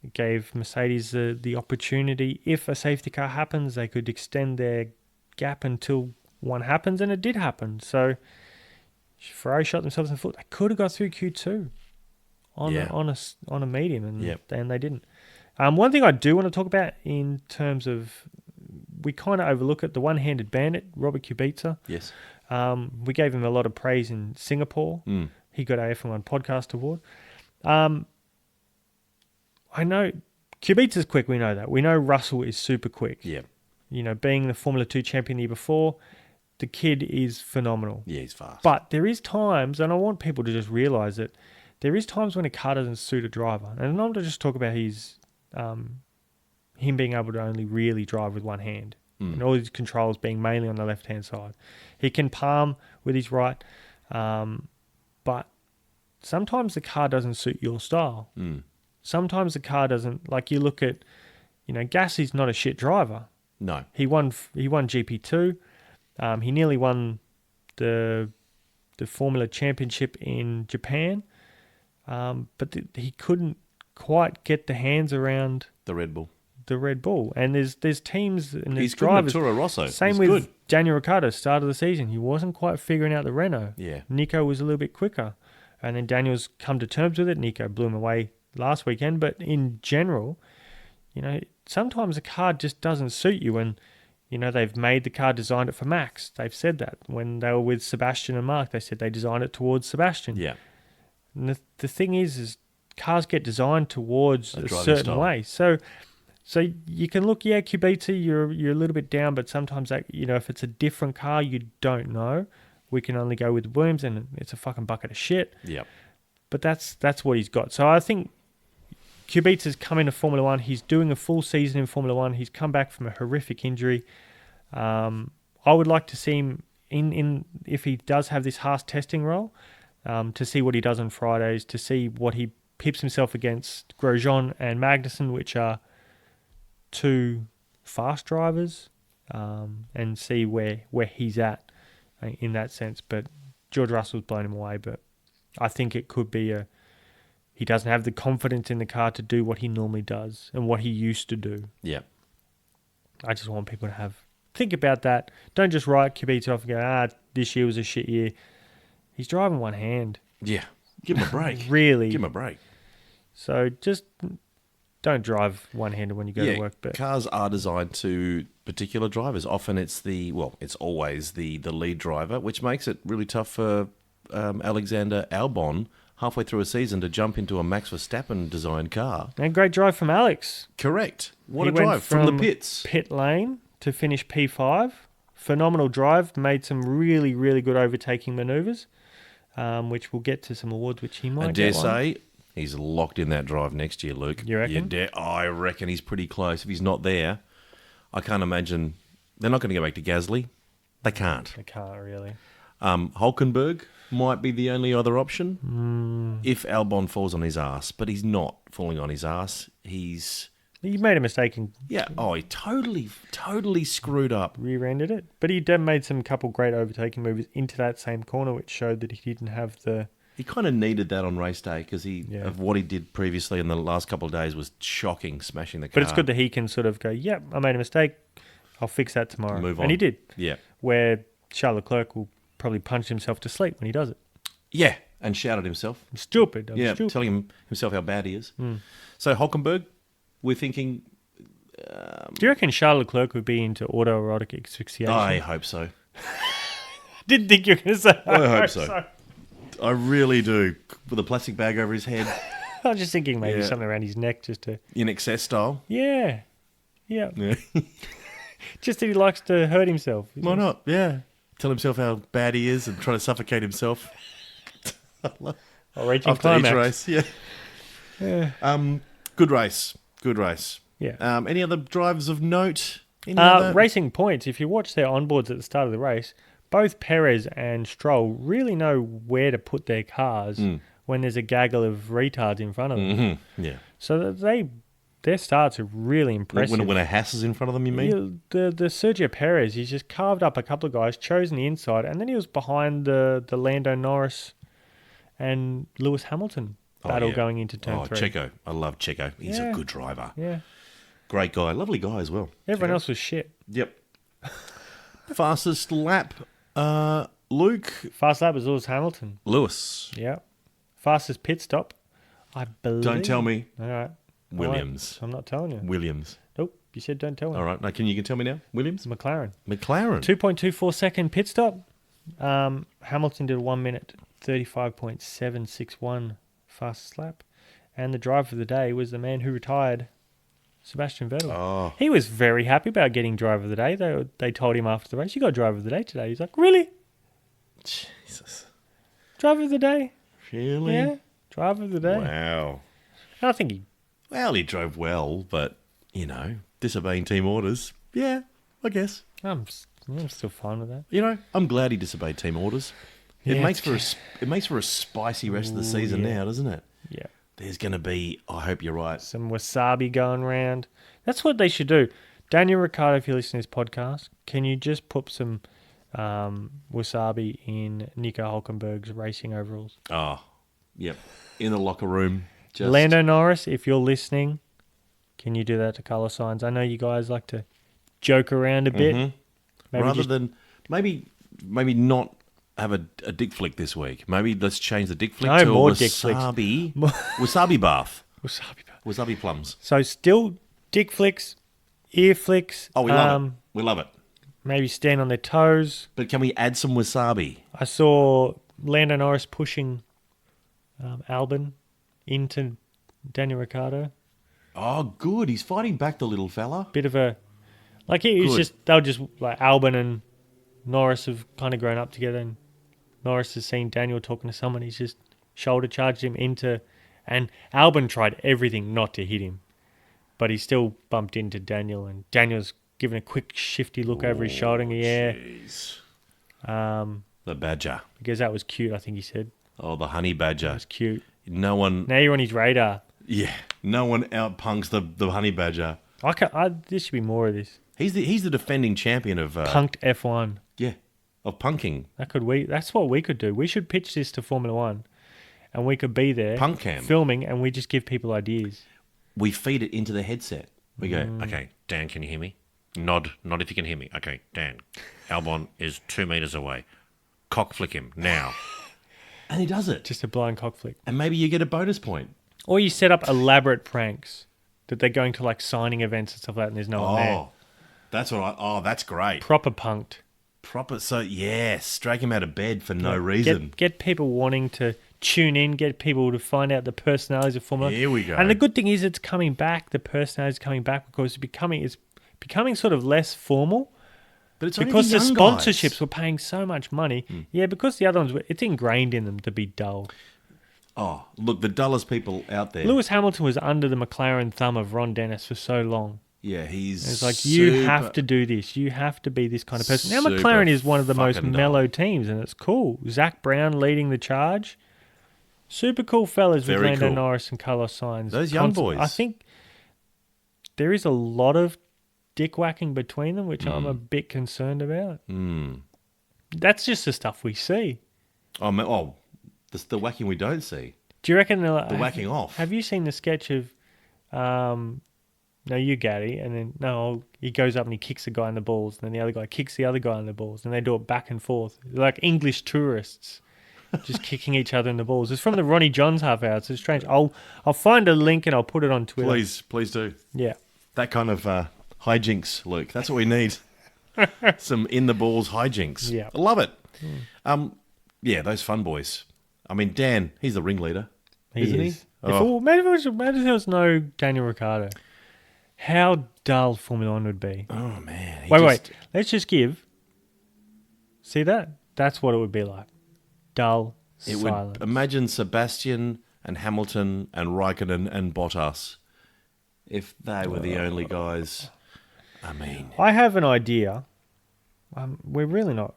Speaker 3: It gave Mercedes the opportunity. If a safety car happens, they could extend their gap until one happens, and it did happen. So Ferrari shot themselves in the foot. They could have got through Q2 on a medium, and they didn't. One thing I do want to talk about in terms of, we kind of overlook it, the one-handed bandit, Robert Kubica.
Speaker 2: Yes.
Speaker 3: We gave him a lot of praise in Singapore. He got a F1 podcast award. I know Kubica's quick, we know that. We know Russell is super quick.
Speaker 2: Yeah.
Speaker 3: Being the Formula 2 champion the year before, the kid is phenomenal.
Speaker 2: Yeah, he's fast.
Speaker 3: But there is times, and I want people to just realise it, there is times when a car doesn't suit a driver. And I'm not to just talk about him being able to only really drive with one hand. And all his controls being mainly on the left-hand side. He can palm with his right, but sometimes the car doesn't suit your style. Sometimes the car doesn't, like you look at, Gassie's not a shit driver.
Speaker 2: No.
Speaker 3: He won GP2. He nearly won the Formula Championship in Japan, but he couldn't quite get the hands around
Speaker 2: the Red Bull.
Speaker 3: And there's teams and there's
Speaker 2: He's good
Speaker 3: drivers.
Speaker 2: in Toro Rosso.
Speaker 3: Same
Speaker 2: He's
Speaker 3: with
Speaker 2: good.
Speaker 3: Daniel Ricciardo, start of the season. He wasn't quite figuring out the Renault.
Speaker 2: Yeah.
Speaker 3: Nico was a little bit quicker. And then Daniel's come to terms with it. Nico blew him away last weekend. But in general, sometimes a car just doesn't suit you. And, they've made the car, designed it for Max. They've said that. When they were with Sebastian and Mark, they said they designed it towards Sebastian.
Speaker 2: Yeah.
Speaker 3: And the thing is cars get designed towards a certain
Speaker 2: style.
Speaker 3: way. So you can look, Kubica, you're a little bit down, but sometimes that, if it's a different car, you don't know. We can only go with Williams, and it's a fucking bucket of shit.
Speaker 2: Yeah.
Speaker 3: But that's what he's got. So I think Kubica's come into Formula One. He's doing a full season in Formula One. He's come back from a horrific injury. I would like to see him in if he does have this Haas testing role, to see what he does on Fridays, to see what he pips himself against Grosjean and Magnussen, which are two fast drivers, and see where he's at in that sense. But George Russell's blown him away, but I think it could be he doesn't have the confidence in the car to do what he normally does and what he used to do.
Speaker 2: Yeah.
Speaker 3: I just want people to think about that. Don't just write Kubica off and go, this year was a shit year. He's driving one hand.
Speaker 2: Yeah. Give him a break.
Speaker 3: Really.
Speaker 2: Give him a break.
Speaker 3: So just don't drive one-handed when you go to work. But
Speaker 2: cars are designed to particular drivers. Often it's always the lead driver, which makes it really tough for Alexander Albon halfway through a season to jump into a Max Verstappen designed car.
Speaker 3: And great drive from Alex.
Speaker 2: Correct. What
Speaker 3: He
Speaker 2: a
Speaker 3: went
Speaker 2: drive from the pits.
Speaker 3: Pit lane to finish P5. Phenomenal drive. Made some really, really good overtaking manoeuvres, which we'll get to some awards, which he might
Speaker 2: I dare
Speaker 3: get one.
Speaker 2: say he's locked in that drive next year, Luke.
Speaker 3: You reckon?
Speaker 2: I reckon he's pretty close. If he's not there, I can't imagine. They're not going to go back to Gasly. They can't.
Speaker 3: They can't really.
Speaker 2: Hulkenberg might be the only other option if Albon falls on his ass, but he's not falling on his ass.
Speaker 3: He made a mistake and
Speaker 2: he totally screwed up.
Speaker 3: rear-ended it. But he did made some couple great overtaking moves into that same corner, which showed that he didn't have the...
Speaker 2: He kind of needed that on race day because of what he did previously in the last couple of days was shocking, smashing the car.
Speaker 3: But it's good that he can sort of go, yep, I made a mistake. I'll fix that tomorrow.
Speaker 2: Move on.
Speaker 3: And he did.
Speaker 2: Yeah.
Speaker 3: Where Charles Leclerc will probably punch himself to sleep when he does it.
Speaker 2: Yeah, and shouted himself.
Speaker 3: Stupid. Stupid.
Speaker 2: Telling himself how bad he is. So Hulkenberg, we're thinking...
Speaker 3: Do you reckon Charles Leclerc would be into autoerotic asphyxiation?
Speaker 2: I hope so.
Speaker 3: Didn't think you were going to say
Speaker 2: I hope so. I really do. With a plastic bag over his head.
Speaker 3: I was just thinking maybe
Speaker 2: Yeah.
Speaker 3: something around his neck just to...
Speaker 2: In excess style.
Speaker 3: Yeah. Yeah.
Speaker 2: Yeah.
Speaker 3: Just that he likes to hurt himself.
Speaker 2: Why not? Yeah. Tell himself how bad he is and try to suffocate himself.
Speaker 3: Or reaching
Speaker 2: After
Speaker 3: climax.
Speaker 2: each race. Yeah.
Speaker 3: Yeah.
Speaker 2: Good race. Good race.
Speaker 3: Yeah.
Speaker 2: Any other drives of note? Any other?
Speaker 3: Racing Points, if you watch their onboards at the start of the race, both Perez and Stroll really know where to put their cars when there's a gaggle of retards in front of them.
Speaker 2: Mm-hmm. Yeah.
Speaker 3: So that their starts are really impressive.
Speaker 2: When a Haas is in front of them, you mean?
Speaker 3: The Sergio Perez, he's just carved up a couple of guys, chosen the inside, and then he was behind the Lando Norris and Lewis Hamilton battle going into turn 3.
Speaker 2: Checo. I love Checo. He's a good driver.
Speaker 3: Yeah.
Speaker 2: Great guy. Lovely guy as well.
Speaker 3: Everyone else was shit.
Speaker 2: Yep. Fastest lap, Luke.
Speaker 3: Fast lap was Lewis Hamilton.
Speaker 2: Lewis.
Speaker 3: Yeah. Fastest pit stop, I believe.
Speaker 2: Don't tell me.
Speaker 3: All right.
Speaker 2: Williams.
Speaker 3: I'm not telling you.
Speaker 2: Williams.
Speaker 3: Nope. You said don't tell me.
Speaker 2: All right. Now, you can tell me now? Williams?
Speaker 3: McLaren.
Speaker 2: McLaren.
Speaker 3: 2.24 second pit stop. Hamilton did 1 minute 35.761 fastest lap. And the driver of the day was the man who retired, Sebastian Vettel.
Speaker 2: Oh.
Speaker 3: He was very happy about getting driver of the day. They told him after the race, you got driver of the day today. He's like, really?
Speaker 2: Jesus.
Speaker 3: Driver of the day?
Speaker 2: Really?
Speaker 3: Yeah. Driver of the day.
Speaker 2: Wow.
Speaker 3: I think he...
Speaker 2: Well, he drove well, but, disobeying team orders. Yeah, I guess.
Speaker 3: I'm still fine with that.
Speaker 2: I'm glad he disobeyed team orders. It
Speaker 3: Yeah,
Speaker 2: makes for a spicy rest of the season now, doesn't it?
Speaker 3: Yeah.
Speaker 2: There's going to be, I hope you're right.
Speaker 3: Some wasabi going round. That's what they should do. Daniel Ricciardo, if you listen to this podcast, can you just put some wasabi in Nico Hulkenberg's racing overalls?
Speaker 2: Oh, yep. In the locker room. Just
Speaker 3: Lando Norris, if you're listening, can you do that to Carlos Sainz? I know you guys like to joke around a bit.
Speaker 2: Mm-hmm. Rather than maybe not have a dick flick this week. Maybe let's change the dick flick to
Speaker 3: more
Speaker 2: a
Speaker 3: dick flicks.
Speaker 2: wasabi bath.
Speaker 3: Wasabi.
Speaker 2: Plums.
Speaker 3: So still dick flicks, ear flicks.
Speaker 2: Oh, we love it. We love it.
Speaker 3: Maybe stand on their toes.
Speaker 2: But can we add some wasabi?
Speaker 3: I saw Lando Norris pushing Albon into Daniel Ricciardo.
Speaker 2: Oh, good. He's fighting back the little fella.
Speaker 3: Bit of a... Like, they were just, like, Albon and Norris have kind of grown up together, and Norris has seen Daniel talking to someone. He's just shoulder charged him into... And Albon tried everything not to hit him, but he still bumped into Daniel, and Daniel's given a quick shifty look over his shoulder in the air.
Speaker 2: Jeez.
Speaker 3: The
Speaker 2: badger.
Speaker 3: Because that was cute, I think he said.
Speaker 2: Oh, the honey badger.
Speaker 3: That's cute.
Speaker 2: No one...
Speaker 3: Now you're on his radar.
Speaker 2: Yeah. No one outpunks the honey badger.
Speaker 3: There should be more of this.
Speaker 2: He's the defending champion of...
Speaker 3: Punked F1.
Speaker 2: Yeah. Of punking.
Speaker 3: That's what we could do. We should pitch this to Formula One, and we could be there
Speaker 2: Punk cam.
Speaker 3: filming, and we just give people ideas.
Speaker 2: We feed it into the headset. We go, okay, Dan, can you hear me? Nod if you can hear me. Okay, Dan, Albon is 2 meters away. Cock flick him now. And he does it.
Speaker 3: Just a blind cock flick.
Speaker 2: And maybe you get a bonus point.
Speaker 3: Or you set up elaborate pranks that they're going to like signing events and stuff like that, and there's no one there.
Speaker 2: That's great.
Speaker 3: Proper punked.
Speaker 2: So yes, drag him out of bed for no reason.
Speaker 3: Get people wanting to tune in, get people to find out the personalities of Formula 1.
Speaker 2: Here we go.
Speaker 3: And the good thing is it's coming back, the personalities coming back, because it's becoming sort of less formal.
Speaker 2: But it's
Speaker 3: because the
Speaker 2: young
Speaker 3: sponsorships
Speaker 2: guys.
Speaker 3: were paying so much money. Yeah, because the other ones, it's ingrained in them to be dull.
Speaker 2: Oh, look, the dullest people out there.
Speaker 3: Lewis Hamilton was under the McLaren thumb of Ron Dennis for so long.
Speaker 2: Yeah,
Speaker 3: It's like, you have to do this. You have to be this kind of person. Now, McLaren is one of the most mellow teams, and it's cool. Zach Brown leading the charge. Super cool fellas with Lando Norris and Carlos Sainz.
Speaker 2: Those young boys.
Speaker 3: I think there is a lot of dick whacking between them, which I'm a bit concerned about. That's just the stuff we see.
Speaker 2: The whacking we don't see.
Speaker 3: Do you reckon the
Speaker 2: whacking off?
Speaker 3: Have you seen the sketch of, no, you Gaddy, and then no, he goes up and he kicks the guy in the balls, and then the other guy kicks the other guy in the balls, and they do it back and forth like English tourists, just kicking each other in the balls. It's from the Ronnie Johns half hour. It's strange. I'll find a link and I'll put it on Twitter.
Speaker 2: Please do.
Speaker 3: Yeah,
Speaker 2: that kind of hijinks, Luke. That's what we need. Some in the balls hijinks.
Speaker 3: Yeah,
Speaker 2: I love it. Yeah, those fun boys. I mean, Dan, he's the ringleader. Isn't he?
Speaker 3: If imagine if there was no Daniel Ricciardo. How dull Formula One would be.
Speaker 2: Oh, man.
Speaker 3: Wait. Let's just give. See that? That's what it would be like. Dull, silence.
Speaker 2: Imagine Sebastian and Hamilton and Raikkonen and Bottas. If they were the only guys. I mean.
Speaker 3: I have an idea. We're really not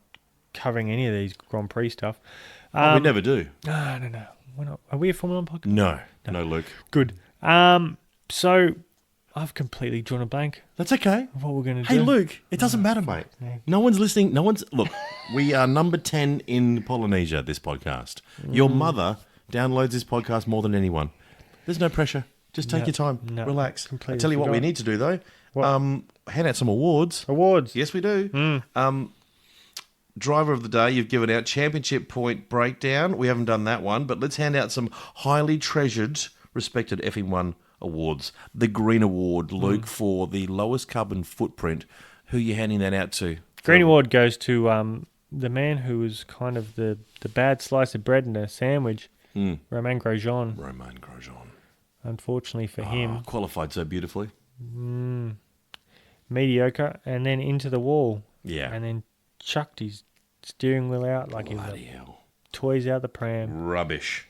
Speaker 3: covering any of these Grand Prix stuff.
Speaker 2: We never do.
Speaker 3: No. We're not. Are we a Formula One podcast?
Speaker 2: No, Luke.
Speaker 3: Good. So I've completely drawn a blank.
Speaker 2: That's okay.
Speaker 3: Of what we're going to do.
Speaker 2: Hey, Luke, it doesn't matter, mate. No one's listening. Look, we are number 10 in Polynesia, this podcast. Your mother downloads this podcast more than anyone. There's no pressure. Just take your time. Relax.
Speaker 3: Completely
Speaker 2: I tell you what we need to do, though. Hand out some awards.
Speaker 3: Awards.
Speaker 2: Yes, we do. Driver of the Day, you've given out Championship Point Breakdown. We haven't done that one, but let's hand out some highly treasured, respected F1 awards. The Green Award, Luke, for the lowest carbon footprint. Who are you handing that out to?
Speaker 3: Green Award goes to the man who was kind of the bad slice of bread in a sandwich, Romain Grosjean.
Speaker 2: Romain Grosjean.
Speaker 3: Unfortunately for him.
Speaker 2: Qualified so beautifully.
Speaker 3: Mediocre, and then into the wall.
Speaker 2: Yeah.
Speaker 3: And then chucked his steering wheel out like
Speaker 2: Bloody
Speaker 3: he was
Speaker 2: hell.
Speaker 3: Toys out the pram.
Speaker 2: Rubbish.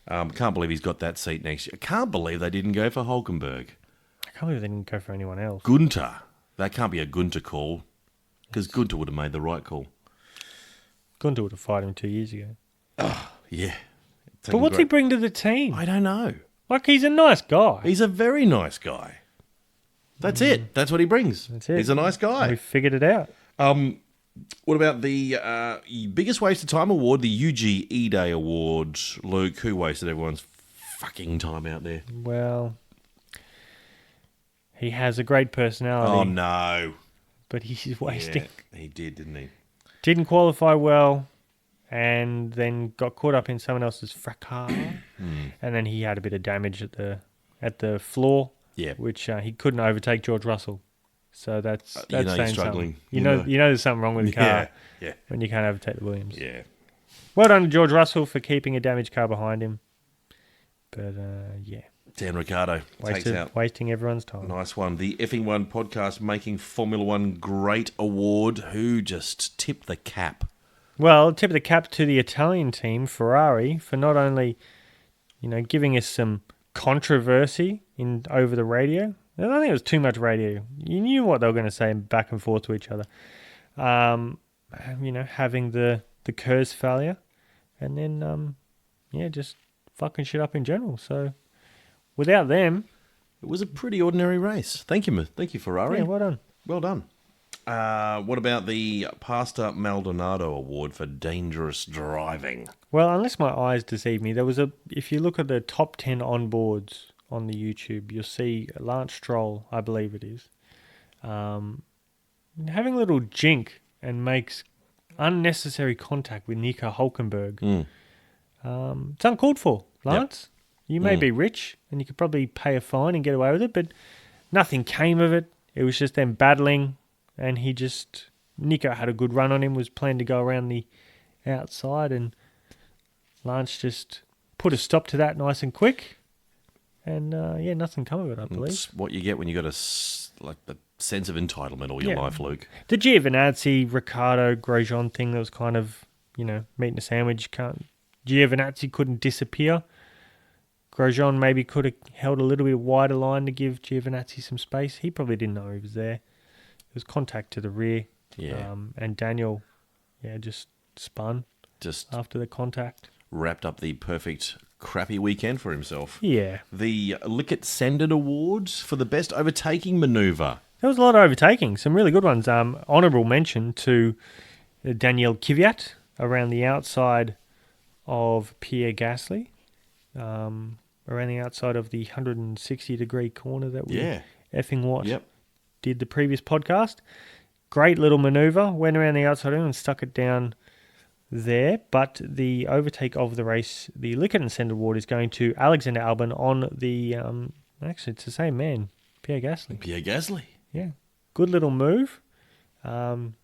Speaker 2: Can't believe he's got that seat next year. I can't believe they didn't go for Hulkenberg.
Speaker 3: I can't believe they didn't go for anyone else.
Speaker 2: Gunter. That can't be a Gunter call, because Gunter would have made the right call.
Speaker 3: Gunter would have fired him 2 years ago.
Speaker 2: Yeah.
Speaker 3: But what's he bring to the team?
Speaker 2: I don't know.
Speaker 3: Like, he's a nice guy.
Speaker 2: He's a very nice guy. That's it. That's what he brings.
Speaker 3: That's it.
Speaker 2: He's a nice guy.
Speaker 3: We figured it out.
Speaker 2: What about the biggest waste of time award, the UGE Day Award? Luke, who wasted everyone's fucking time out there?
Speaker 3: Well, he has a great personality.
Speaker 2: Oh, no.
Speaker 3: But he's wasting.
Speaker 2: Yeah, he did, didn't he?
Speaker 3: Didn't qualify well, and then got caught up in someone else's fracas. And then he had a bit of damage at the floor, which he couldn't overtake George Russell. So that's
Speaker 2: he's
Speaker 3: saying
Speaker 2: struggling.
Speaker 3: Something. You know there's something wrong with the car when you can't overtake the Williams.
Speaker 2: Yeah.
Speaker 3: Well done to George Russell for keeping a damaged car behind him. But,
Speaker 2: Dan Ricciardo takes out.
Speaker 3: Wasting everyone's time.
Speaker 2: Nice one. The Effing One podcast making Formula One great award. Who just tipped the cap?
Speaker 3: Well, tip of the cap to the Italian team, Ferrari, for not only, giving us some controversy over the radio. I don't think it was too much radio. You knew what they were going to say back and forth to each other. Having the KERS failure, and then just fucking shit up in general. So without them,
Speaker 2: it was a pretty ordinary race. Thank you, Ferrari.
Speaker 3: Yeah, well done.
Speaker 2: Well done. What about the Pastor Maldonado Award for dangerous driving?
Speaker 3: Well, unless my eyes deceive me, there was if you look at the top 10 onboards on the YouTube, you'll see Lance Stroll, I believe it is, having a little jink and makes unnecessary contact with Nico Hulkenberg. It's uncalled for, Lance. Yep. You may be rich and you could probably pay a fine and get away with it, but nothing came of it. It was just them battling, and Nico had a good run on him, was planning to go around the outside, and Lance just put a stop to that nice and quick. And, nothing come of it, I believe. It's
Speaker 2: what you get when you got the sense of entitlement all your life, Luke.
Speaker 3: The Giovinazzi, Ricciardo, Grosjean thing that was kind of, meeting a sandwich. Giovinazzi couldn't disappear. Grosjean maybe could have held a little bit wider line to give Giovinazzi some space. He probably didn't know he was there. It was contact to the rear.
Speaker 2: Yeah.
Speaker 3: And Daniel, just spun after the contact.
Speaker 2: Wrapped up the perfect crappy weekend for himself.
Speaker 3: Yeah.
Speaker 2: The Lickett Sended Awards for the best overtaking manoeuvre.
Speaker 3: There was a lot of overtaking, some really good ones. Honourable mention to Daniel Kvyat around the outside of Pierre Gasly, around the outside of the 160-degree corner that we did the previous podcast. Great little manoeuvre, went around the outside and stuck it down there, but the overtake of the race, the Lickett and Send Award, is going to Alexander Albon on the, actually it's the same man, Pierre Gasly.
Speaker 2: Pierre Gasly.
Speaker 3: Yeah. Good little move around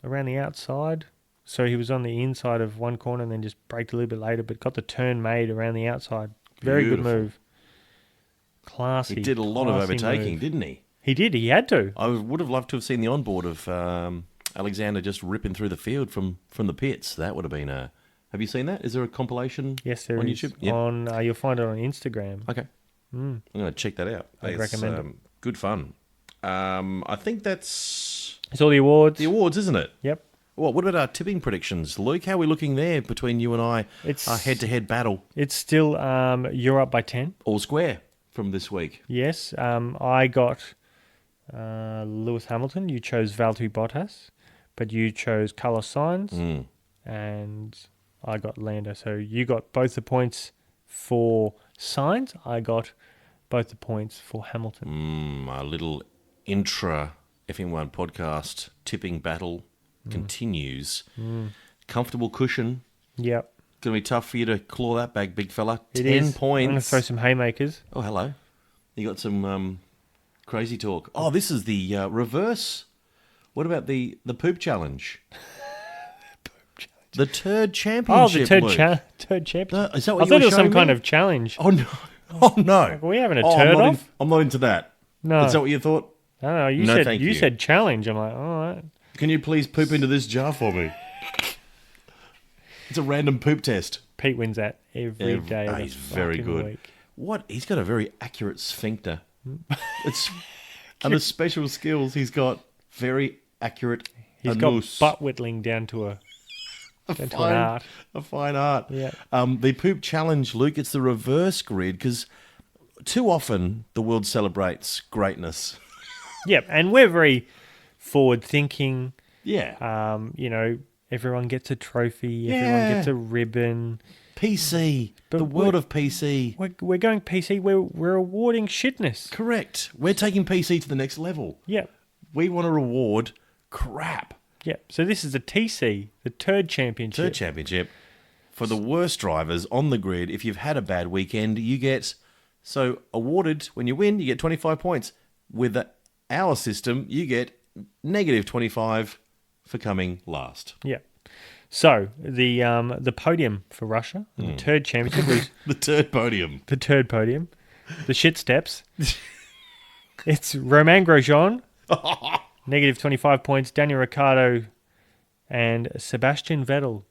Speaker 3: the outside. So he was on the inside of one corner and then just braked a little bit later, but got the turn made around the outside. Very good
Speaker 2: Beautiful.
Speaker 3: move. Classy.
Speaker 2: He did a lot of
Speaker 3: classy
Speaker 2: overtaking,
Speaker 3: move.
Speaker 2: didn't he?
Speaker 3: He did. He had to.
Speaker 2: I would have loved to have seen the onboard of Alexander just ripping through the field from the pits. That would have been a... Have you seen that? Is there a compilation
Speaker 3: Yes, there
Speaker 2: on
Speaker 3: is.
Speaker 2: YouTube? Yep.
Speaker 3: On you'll find it on Instagram.
Speaker 2: Okay. I'm going to check that out.
Speaker 3: I'd
Speaker 2: It's,
Speaker 3: recommend it.
Speaker 2: good fun. I think that's
Speaker 3: It's all the awards.
Speaker 2: the awards, isn't it?
Speaker 3: Yep.
Speaker 2: Well, what about our tipping predictions? Luke, how are we looking there between you and I?
Speaker 3: It's-
Speaker 2: Our head-to-head battle.
Speaker 3: It's still you're up by 10.
Speaker 2: All square from this week.
Speaker 3: Yes. I got Lewis Hamilton. You chose Valtteri Bottas, but you chose Carlos Sainz, and I got Lando. So you got both the points for Sainz. I got both the points for Hamilton.
Speaker 2: Our little intra F1 podcast tipping battle continues. Comfortable cushion.
Speaker 3: Yep.
Speaker 2: Going to be tough for you to claw that back, big fella.
Speaker 3: It
Speaker 2: 10
Speaker 3: is.
Speaker 2: points.
Speaker 3: I'm going to throw some haymakers.
Speaker 2: Oh, hello. You got some crazy talk. Oh, this is the reverse. What about the poop challenge? The Turd
Speaker 3: Oh,
Speaker 2: Championship.
Speaker 3: the
Speaker 2: Luke.
Speaker 3: Turd Championship.
Speaker 2: No, is that
Speaker 3: I
Speaker 2: what
Speaker 3: thought
Speaker 2: you
Speaker 3: it
Speaker 2: were
Speaker 3: was some
Speaker 2: showing
Speaker 3: kind
Speaker 2: me?
Speaker 3: of challenge.
Speaker 2: Oh, no. Oh, no.
Speaker 3: Are we having a
Speaker 2: Oh,
Speaker 3: turd
Speaker 2: I'm not
Speaker 3: off?
Speaker 2: I'm not into that.
Speaker 3: No.
Speaker 2: Is that what you thought?
Speaker 3: No, you
Speaker 2: No,
Speaker 3: said
Speaker 2: thank
Speaker 3: you
Speaker 2: you.
Speaker 3: said challenge. I'm like, all right.
Speaker 2: Can you please poop into this jar for me? It's a random poop test.
Speaker 3: Pete wins that every day. Of the
Speaker 2: He's very
Speaker 3: fucking
Speaker 2: good.
Speaker 3: week.
Speaker 2: What? He's got a very accurate sphincter. It's under special skills. He's got very accurate.
Speaker 3: He's got
Speaker 2: anus.
Speaker 3: butt whittling down to an art.
Speaker 2: A fine art.
Speaker 3: Yeah.
Speaker 2: The poop challenge, Luke. It's the reverse grid because too often the world celebrates greatness.
Speaker 3: Yep, and we're very forward thinking.
Speaker 2: Yeah.
Speaker 3: Everyone gets a trophy.
Speaker 2: Yeah.
Speaker 3: Everyone gets a ribbon.
Speaker 2: PC.
Speaker 3: But
Speaker 2: the world of PC.
Speaker 3: We're going PC. We're awarding shitness.
Speaker 2: Correct. We're taking PC to the next level.
Speaker 3: Yep.
Speaker 2: We want to reward crap.
Speaker 3: Yep. So this is the TC, the Turd Championship.
Speaker 2: Turd Championship. For the worst drivers on the grid, if you've had a bad weekend, you get... So, awarded, when you win, you get 25 points. With our system, you get negative 25 for coming last.
Speaker 3: Yep. So the podium for Russia, the Turd Championship was
Speaker 2: The turd podium.
Speaker 3: the Turd podium, the shit steps. It's Romain Grosjean, negative 25 points. Daniel Ricciardo and Sebastian Vettel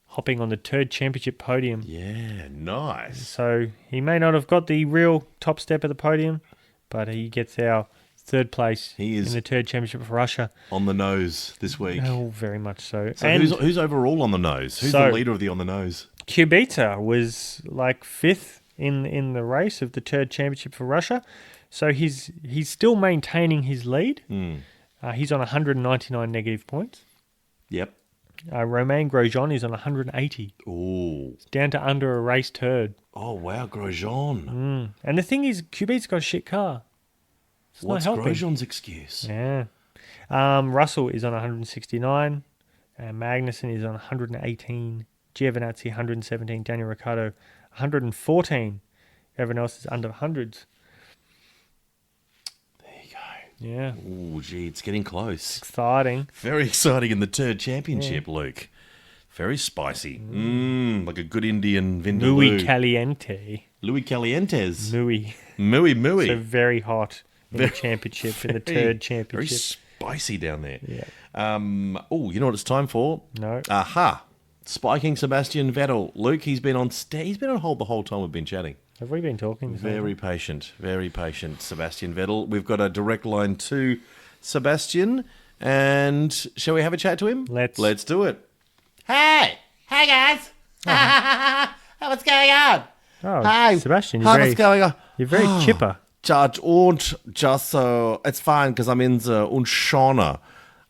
Speaker 3: hopping on the Turd Championship podium.
Speaker 2: Yeah, nice.
Speaker 3: So he may not have got the real top step of the podium, but he gets our third place
Speaker 2: He is-
Speaker 3: in the Turd Championship for Russia.
Speaker 2: On the nose this week.
Speaker 3: Oh, very much so.
Speaker 2: So
Speaker 3: and
Speaker 2: who's overall on the nose? Who's
Speaker 3: So-
Speaker 2: the leader of the on the nose?
Speaker 3: Kubica was like fifth in the race of the Turd Championship for Russia. So he's still maintaining his lead. He's on 199 negative points.
Speaker 2: Yep.
Speaker 3: Romain Grosjean is on 180.
Speaker 2: Ooh.
Speaker 3: Down to under a race turd.
Speaker 2: Oh, wow, Grosjean.
Speaker 3: And the thing is, Kubica's got a shit car. It's
Speaker 2: What's
Speaker 3: not helping.
Speaker 2: Grosjean's excuse?
Speaker 3: Yeah. Russell is on 169. Magnussen is on 118. Giovinazzi 117. Daniel Ricciardo 114. Everyone else is under hundreds.
Speaker 2: There you go.
Speaker 3: Yeah.
Speaker 2: Ooh, gee, it's getting close.
Speaker 3: Exciting.
Speaker 2: Very exciting in the Turd Championship, Luke. Very spicy. Like a good Indian vindaloo.
Speaker 3: Muy caliente.
Speaker 2: Louis Calientes.
Speaker 3: Muy.
Speaker 2: Muy.
Speaker 3: So very hot in the championship, in the Turd
Speaker 2: Very
Speaker 3: Championship.
Speaker 2: spicy down there.
Speaker 3: Yeah.
Speaker 2: Oh, you know what it's time for?
Speaker 3: No.
Speaker 2: Aha. Spiking Sebastian Vettel. Luke, he's been on hold the whole time we've been chatting.
Speaker 3: Have we been talking?
Speaker 2: Very patient, Sebastian Vettel. We've got a direct line to Sebastian, and shall we have a chat to him? Let's do it. Hey guys, what's going on?
Speaker 3: Oh,
Speaker 2: Hi,
Speaker 3: Sebastian,
Speaker 2: what's going on?
Speaker 3: you're very chipper.
Speaker 2: Just so it's fine because I'm in the Unshana.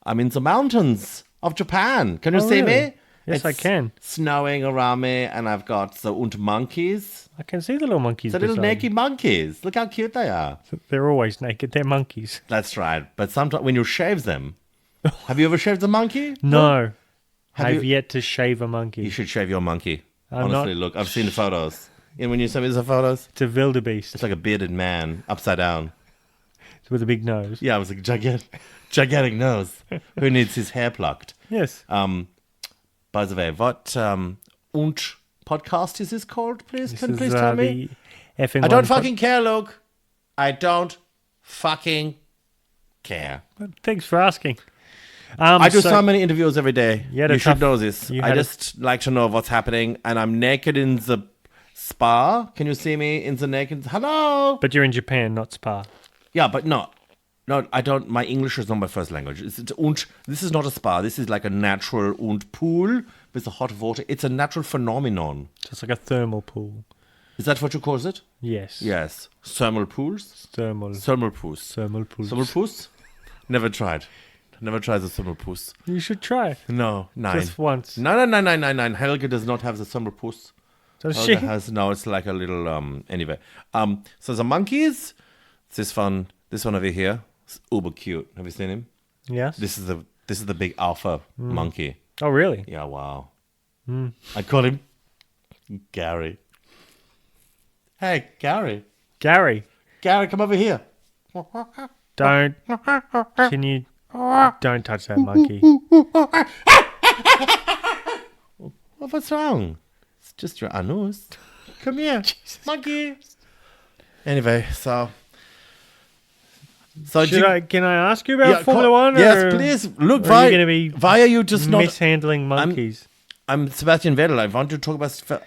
Speaker 2: I'm in the mountains of Japan. Can you
Speaker 3: Oh,
Speaker 2: see
Speaker 3: really?
Speaker 2: me?
Speaker 3: Yes, I
Speaker 2: It's
Speaker 3: can.
Speaker 2: snowing around me, and I've got the monkeys.
Speaker 3: I can see the little monkeys.
Speaker 2: The little
Speaker 3: beside
Speaker 2: naked monkeys. Look how cute they are.
Speaker 3: you. They're always naked. They're monkeys.
Speaker 2: That's right. But sometimes when you shave them, have you ever shaved a monkey?
Speaker 3: No.
Speaker 2: Have
Speaker 3: I've
Speaker 2: you-
Speaker 3: yet to shave a monkey.
Speaker 2: You should shave your monkey.
Speaker 3: I'm
Speaker 2: Honestly,
Speaker 3: not-
Speaker 2: look, I've seen the photos. And when you send me the photos,
Speaker 3: It's a wildebeest
Speaker 2: it's like a bearded man upside down.
Speaker 3: with a big nose.
Speaker 2: Yeah, it was like gigantic nose. Who needs his hair plucked?
Speaker 3: Yes.
Speaker 2: By the way, what und podcast is this called, please?
Speaker 3: This
Speaker 2: Can you
Speaker 3: is,
Speaker 2: please tell me?
Speaker 3: the FN1
Speaker 2: I don't fucking care, Luke. I don't fucking care.
Speaker 3: Thanks for asking.
Speaker 2: I do so many interviews every day.
Speaker 3: You
Speaker 2: should know this.
Speaker 3: you
Speaker 2: I
Speaker 3: had a-
Speaker 2: just like to know what's happening, and I'm naked in the spa. Can you see me in the naked? Hello.
Speaker 3: But you're in Japan, not Spa.
Speaker 2: Yeah, but no, I don't. My English is not my first language. This is not a spa. This is like a natural pool with the hot water. It's a natural phenomenon.
Speaker 3: Just like a thermal pool.
Speaker 2: Is that what you call it?
Speaker 3: Yes.
Speaker 2: Yes. Thermal pools.
Speaker 3: Thermal
Speaker 2: pools.
Speaker 3: thermal pools.
Speaker 2: Thermal pools. Never tried. Never tried the thermal pools.
Speaker 3: You should try.
Speaker 2: No, nine.
Speaker 3: Just once.
Speaker 2: No. Helga does not have the thermal pools.
Speaker 3: Does
Speaker 2: Helga
Speaker 3: she?
Speaker 2: has no. It's like a little Anyway, so the monkeys. This one over here. It's uber cute. Have you seen him?
Speaker 3: Yes.
Speaker 2: This is the big alpha monkey.
Speaker 3: Oh, really?
Speaker 2: Yeah, wow. I call him Gary. Hey, Gary.
Speaker 3: Gary,
Speaker 2: Gary, come over here.
Speaker 3: don't. Can you? Don't touch that monkey.
Speaker 2: What's wrong? It's just your anus. Come here, monkey. Anyway, so
Speaker 3: Can I ask you about Formula One?
Speaker 2: Yes,
Speaker 3: or,
Speaker 2: please. Look,
Speaker 3: or are you going to be
Speaker 2: why are you just not?
Speaker 3: mishandling monkeys?
Speaker 2: I'm Sebastian Vettel.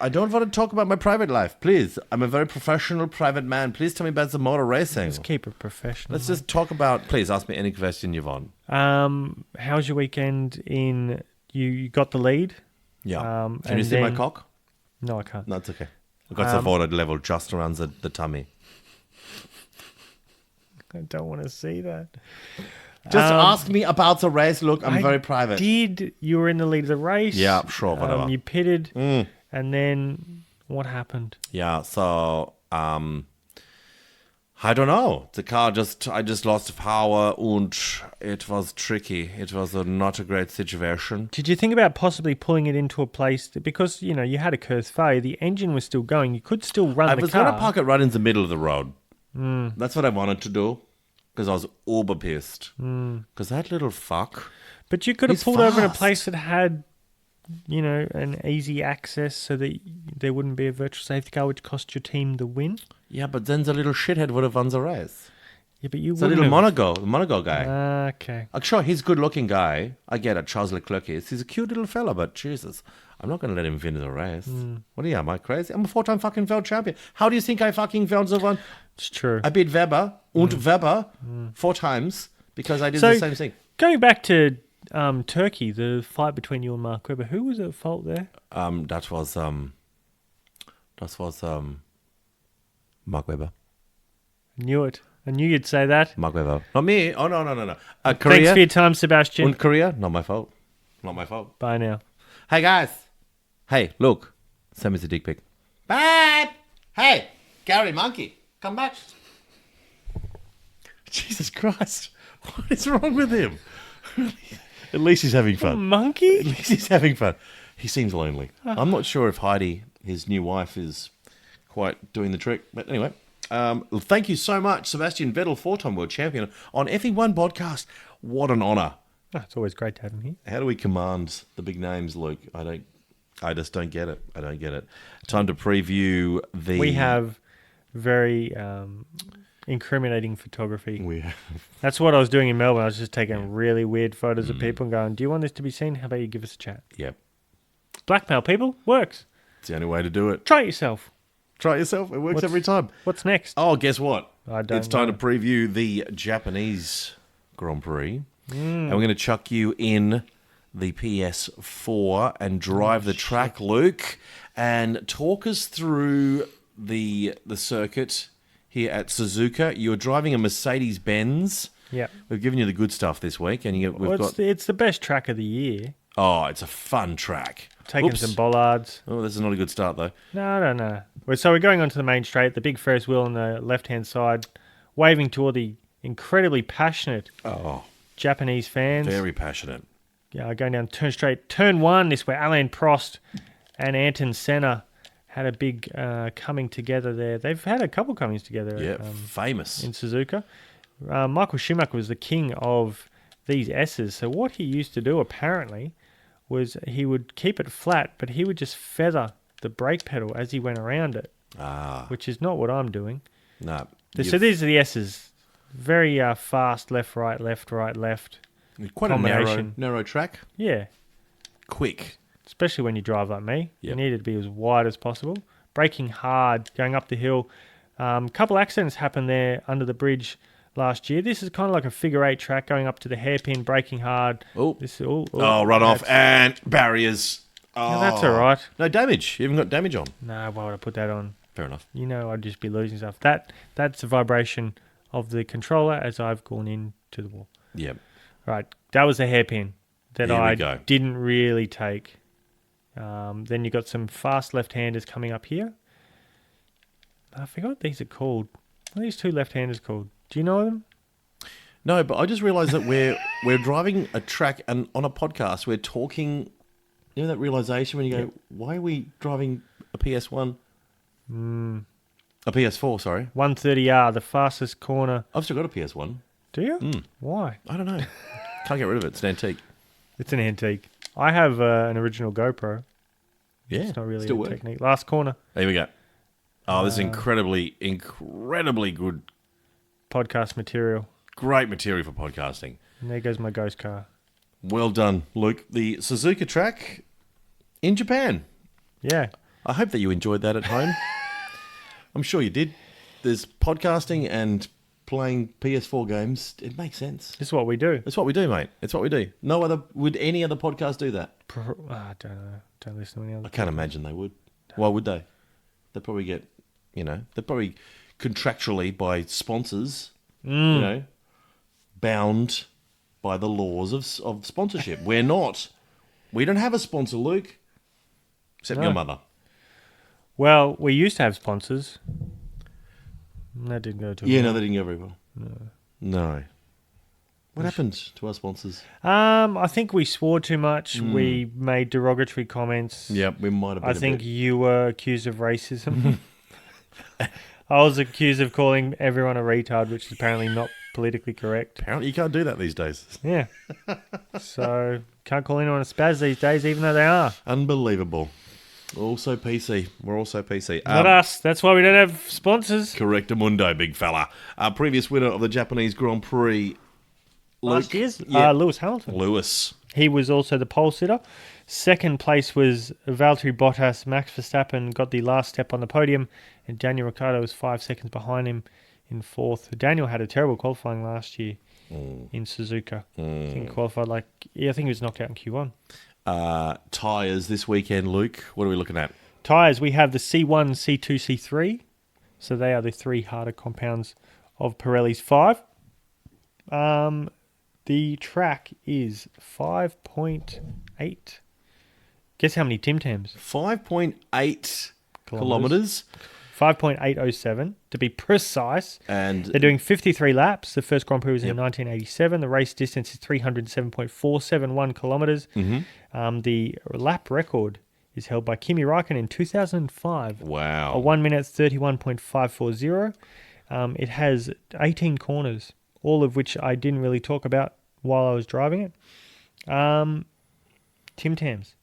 Speaker 2: I don't want to talk about my private life. Please, I'm a very professional private man. Please tell me about the motor racing.
Speaker 3: Let's keep it professional.
Speaker 2: Let's just talk about. Please ask me any question you want.
Speaker 3: How's your weekend? You got the lead?
Speaker 2: Yeah. Can you
Speaker 3: and
Speaker 2: see my
Speaker 3: then-
Speaker 2: cock?
Speaker 3: No, I can't.
Speaker 2: No, it's okay. I've got the water level just around the tummy.
Speaker 3: I don't want to see that.
Speaker 2: Just ask me about the race. Look, I'm very private.
Speaker 3: You were in the lead of the race.
Speaker 2: Yeah, sure, whatever.
Speaker 3: You pitted, and then what happened?
Speaker 2: Yeah, so I don't know. The car I just lost power, and it was tricky. It was not a great situation.
Speaker 3: Did you think about possibly pulling it into a place because you had a curse failure? The engine was still going. You could still run
Speaker 2: I
Speaker 3: the
Speaker 2: was
Speaker 3: car.
Speaker 2: going to park it right in the middle of the road. That's what I wanted to do because I was uber pissed. Because that little fuck.
Speaker 3: But you could have
Speaker 2: He's
Speaker 3: pulled over in a
Speaker 2: fast.
Speaker 3: place that had, an easy access so that there wouldn't be a virtual safety car, which cost your team the win.
Speaker 2: Yeah, but then the little shithead would have won the race.
Speaker 3: Yeah, but you
Speaker 2: The
Speaker 3: wouldn't
Speaker 2: little
Speaker 3: have.
Speaker 2: Monaco guy.
Speaker 3: Okay.
Speaker 2: Sure, he's a good-looking guy. I get it. Charles Leclerc is. He's a cute little fella, but Jesus, I'm not going to let him win the race. What are you, am I crazy? I'm a 4-time fucking world champion. How do you think I fucking won the one?
Speaker 3: It's true.
Speaker 2: I beat Weber and Weber 4 times because I did
Speaker 3: So-
Speaker 2: the same thing.
Speaker 3: Going back to Turkey, the fight between you and Mark Webber, who was at fault there?
Speaker 2: That was Mark Webber.
Speaker 3: Knew it. I knew you'd say that.
Speaker 2: Mark Webber. Not me. Oh, no.
Speaker 3: Thanks
Speaker 2: Korea
Speaker 3: for your time, Sebastian.
Speaker 2: and Korea. Not my fault. Not my fault.
Speaker 3: Bye now.
Speaker 2: Hey, guys. Hey, look. Send me the dick pic. Bye. Hey, Gary Monkey. Come back. Jesus Christ. What is wrong with him? At least he's having fun. At
Speaker 3: Monkey?
Speaker 2: least he's having fun. He seems lonely. I'm not sure if Heidi, his new wife, is quite doing the trick. But anyway, thank you so much, Sebastian Vettel, 4-time world champion on FE1 podcast. What an honour.
Speaker 3: Oh, it's always great to have him here.
Speaker 2: How do we command the big names, Luke? I just don't get it. I don't get it. Time to preview the...
Speaker 3: We have very incriminating photography.
Speaker 2: We have...
Speaker 3: That's what I was doing in Melbourne. I was just taking really weird photos of people and going, do you want this to be seen? How about you give us a chat?
Speaker 2: Yep.
Speaker 3: Blackmail people. Works.
Speaker 2: It's the only way to do it.
Speaker 3: Try it yourself.
Speaker 2: Try it yourself. It works every time.
Speaker 3: What's next?
Speaker 2: Oh, guess what?
Speaker 3: I don't
Speaker 2: It's time
Speaker 3: know.
Speaker 2: to preview the Japanese Grand Prix. And we're going to chuck you in the PS4 and drive the track, Luke, and talk us through the circuit here at Suzuka. You're driving a Mercedes-Benz.
Speaker 3: Yeah.
Speaker 2: We've given you the good stuff this week, and we've got...
Speaker 3: It's the best track of the year.
Speaker 2: Oh, it's a fun track.
Speaker 3: Taking
Speaker 2: Oops.
Speaker 3: some bollards.
Speaker 2: Oh, this is not a good start, though.
Speaker 3: No. So we're going onto the main straight, the big Ferris wheel on the left-hand side, waving to all the incredibly passionate
Speaker 2: Oh,
Speaker 3: Japanese fans.
Speaker 2: very passionate.
Speaker 3: Yeah, going down turn straight. Turn 1, this where Alain Prost and Ayrton Senna had a big coming together there. They've had a couple comings together
Speaker 2: Yeah, famous.
Speaker 3: in Suzuka. Michael Schumacher was the king of these S's. So what he used to do, apparently, was he would keep it flat, but he would just feather the brake pedal as he went around it, which is not what I'm doing.
Speaker 2: No.
Speaker 3: So these are the S's. Very fast, left, right, left.
Speaker 2: Quite a
Speaker 3: combination.
Speaker 2: narrow track.
Speaker 3: Yeah.
Speaker 2: Quick.
Speaker 3: Especially when you drive like me.
Speaker 2: Yep.
Speaker 3: You need it to be as wide as possible. Braking hard, going up the hill. A couple accidents happened there under the bridge last year. This is kind of like a figure 8 track going up to the hairpin, braking hard.
Speaker 2: Oh,
Speaker 3: Run
Speaker 2: off and barriers. Oh,
Speaker 3: no, that's all right.
Speaker 2: No damage. You haven't got damage on.
Speaker 3: No, why would I put that on?
Speaker 2: Fair enough.
Speaker 3: You know, I'd just be losing stuff. That's a vibration of the controller as I've gone into the wall.
Speaker 2: Yep.
Speaker 3: Right, that was a hairpin that
Speaker 2: Here we
Speaker 3: I
Speaker 2: go.
Speaker 3: didn't really take. Then you got some fast left-handers coming up here. I forgot what these are called. What are these two left-handers called? Do you know them?
Speaker 2: No, but I just realised that we're driving a track and on a podcast we're talking. You know that realisation when you go, why are we driving a PS1? A PS4, sorry.
Speaker 3: 130R, the fastest corner.
Speaker 2: I've still got a PS1.
Speaker 3: Do you? Why?
Speaker 2: I don't know. Can't get rid of it. It's an antique.
Speaker 3: It's an antique. I have an original GoPro.
Speaker 2: Yeah,
Speaker 3: It's not really
Speaker 2: still
Speaker 3: a technique. Last corner.
Speaker 2: There we go. Oh, this is incredibly good.
Speaker 3: Podcast material.
Speaker 2: Great material for podcasting.
Speaker 3: And there goes my ghost car.
Speaker 2: Well done, Luke. The Suzuka track in Japan.
Speaker 3: Yeah.
Speaker 2: I hope that you enjoyed that at home. I'm sure you did. There's podcasting and playing PS4 games. It makes sense.
Speaker 3: This is what we do.
Speaker 2: It's what we do, mate. It's what we do. Would any other podcast do that?
Speaker 3: I don't know. Don't listen to any other.
Speaker 2: I can't imagine they would. Why would they? They'd probably get, they're probably contractually by sponsors, bound by the laws of sponsorship. We're not. We don't have a sponsor, Luke. Except your mother.
Speaker 3: Well, we used to have sponsors. That didn't go too well.
Speaker 2: Yeah, no, they didn't go very well. No. What happened to our sponsors?
Speaker 3: I think we swore too much. We made derogatory comments.
Speaker 2: Yep, we might have been
Speaker 3: I think you were accused of racism. I was accused of calling everyone a retard, which is apparently not politically correct.
Speaker 2: Apparently you can't do that these days.
Speaker 3: Yeah. So, can't call anyone a spaz these days, even though they are.
Speaker 2: Unbelievable. Also PC. We're also PC.
Speaker 3: Not us. That's why we don't have sponsors.
Speaker 2: Correctamundo, big fella. Our previous winner of the Japanese Grand Prix,
Speaker 3: Last year's?
Speaker 2: Yeah.
Speaker 3: Lewis Hamilton.
Speaker 2: Lewis.
Speaker 3: He was also the pole sitter. Second place was Valtteri Bottas. Max Verstappen got the last step on the podium, and Daniel Ricciardo was 5 seconds behind him in fourth. Daniel had a terrible qualifying last year in Suzuka. I think he qualified I think he was knocked out in Q1.
Speaker 2: Tyres this weekend, Luke. What are we looking at?
Speaker 3: Tyres, we have the C1, C2, C3. So they are the three harder compounds of Pirelli's 5. The track is 5.8. Guess how many Tim Tams?
Speaker 2: 5.8 kilometres.
Speaker 3: 5.807 to be precise.
Speaker 2: And
Speaker 3: They're doing 53 laps. The first Grand Prix was in 1987. The race distance is 307.471 kilometres. The lap record is held by Kimi Räikkönen in 2005.
Speaker 2: wow.
Speaker 3: A 1 minute 31.540. It has 18 corners, all of which I didn't really talk about while I was driving it. Tim Tams.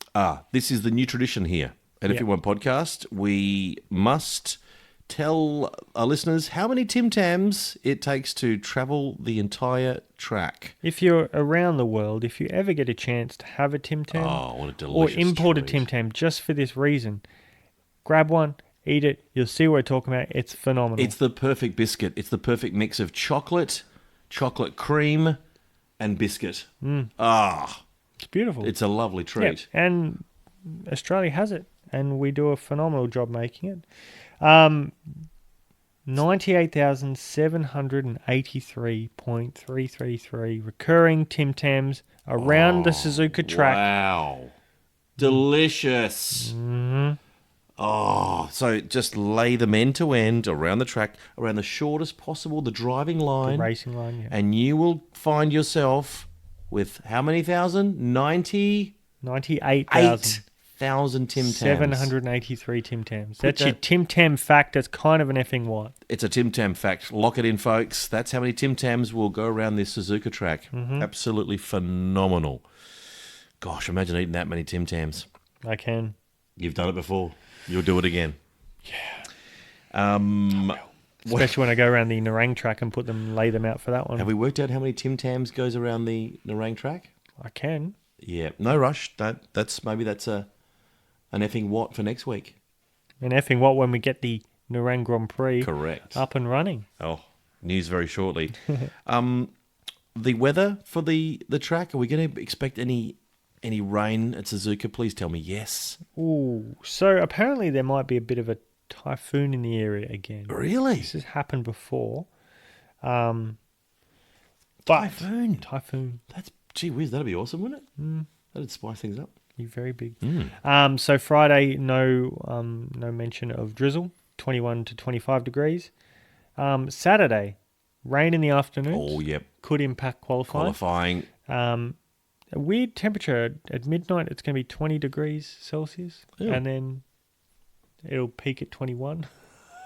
Speaker 2: This is the new tradition here at F1 Podcast. We must tell our listeners how many Tim Tams it takes to travel the entire track.
Speaker 3: If you're around the world, if you ever get a chance to have a Tim Tam
Speaker 2: What a
Speaker 3: or
Speaker 2: delicious
Speaker 3: import a
Speaker 2: treat.
Speaker 3: Tim Tam just for this reason, grab one, eat it. You'll see what we're talking about. It's phenomenal.
Speaker 2: It's the perfect biscuit. It's the perfect mix of chocolate cream, and biscuit.
Speaker 3: It's beautiful.
Speaker 2: It's a lovely treat.
Speaker 3: Yeah, and Australia has it, and we do a phenomenal job making it. 98,783.333 recurring Tim Tams around the Suzuka track.
Speaker 2: Wow. Delicious. So just lay them end to end around the track, around the shortest possible, the driving line.
Speaker 3: The racing line, yeah.
Speaker 2: And you will find yourself with how many thousand?
Speaker 3: 98,000.
Speaker 2: 8,000 Tim Tams.
Speaker 3: 783 Tim Tams. That's your Tim Tam fact. That's kind of an effing what.
Speaker 2: It's a Tim Tam fact. Lock it in, folks. That's how many Tim Tams will go around this Suzuka track. Absolutely phenomenal. Gosh, imagine eating that many Tim Tams.
Speaker 3: I can.
Speaker 2: You've done it before. You'll do it again.
Speaker 3: Especially when I go around the Nerang track and lay them out for that one.
Speaker 2: Have we worked out how many Tim Tams goes around the Nerang track?
Speaker 3: I can.
Speaker 2: Yeah, no rush. That's an effing what for next week.
Speaker 3: And effing what when we get the Nerang Grand Prix
Speaker 2: Correct.
Speaker 3: up and running.
Speaker 2: Oh, news very shortly. The weather for the track, are we going to expect any rain at Suzuka? Please tell me yes.
Speaker 3: Ooh, so apparently there might be a bit of a typhoon in the area again.
Speaker 2: Really?
Speaker 3: This has happened before.
Speaker 2: Typhoon. That's gee whiz. That'd be awesome, wouldn't it? That'd spice things up.
Speaker 3: Be very big. So Friday, no mention of drizzle. 21 to 25 degrees. Saturday, rain in the afternoon.
Speaker 2: Oh, yep.
Speaker 3: Could impact qualifying. A weird temperature at midnight. It's going to be 20 degrees Celsius, and then it'll peak at 21.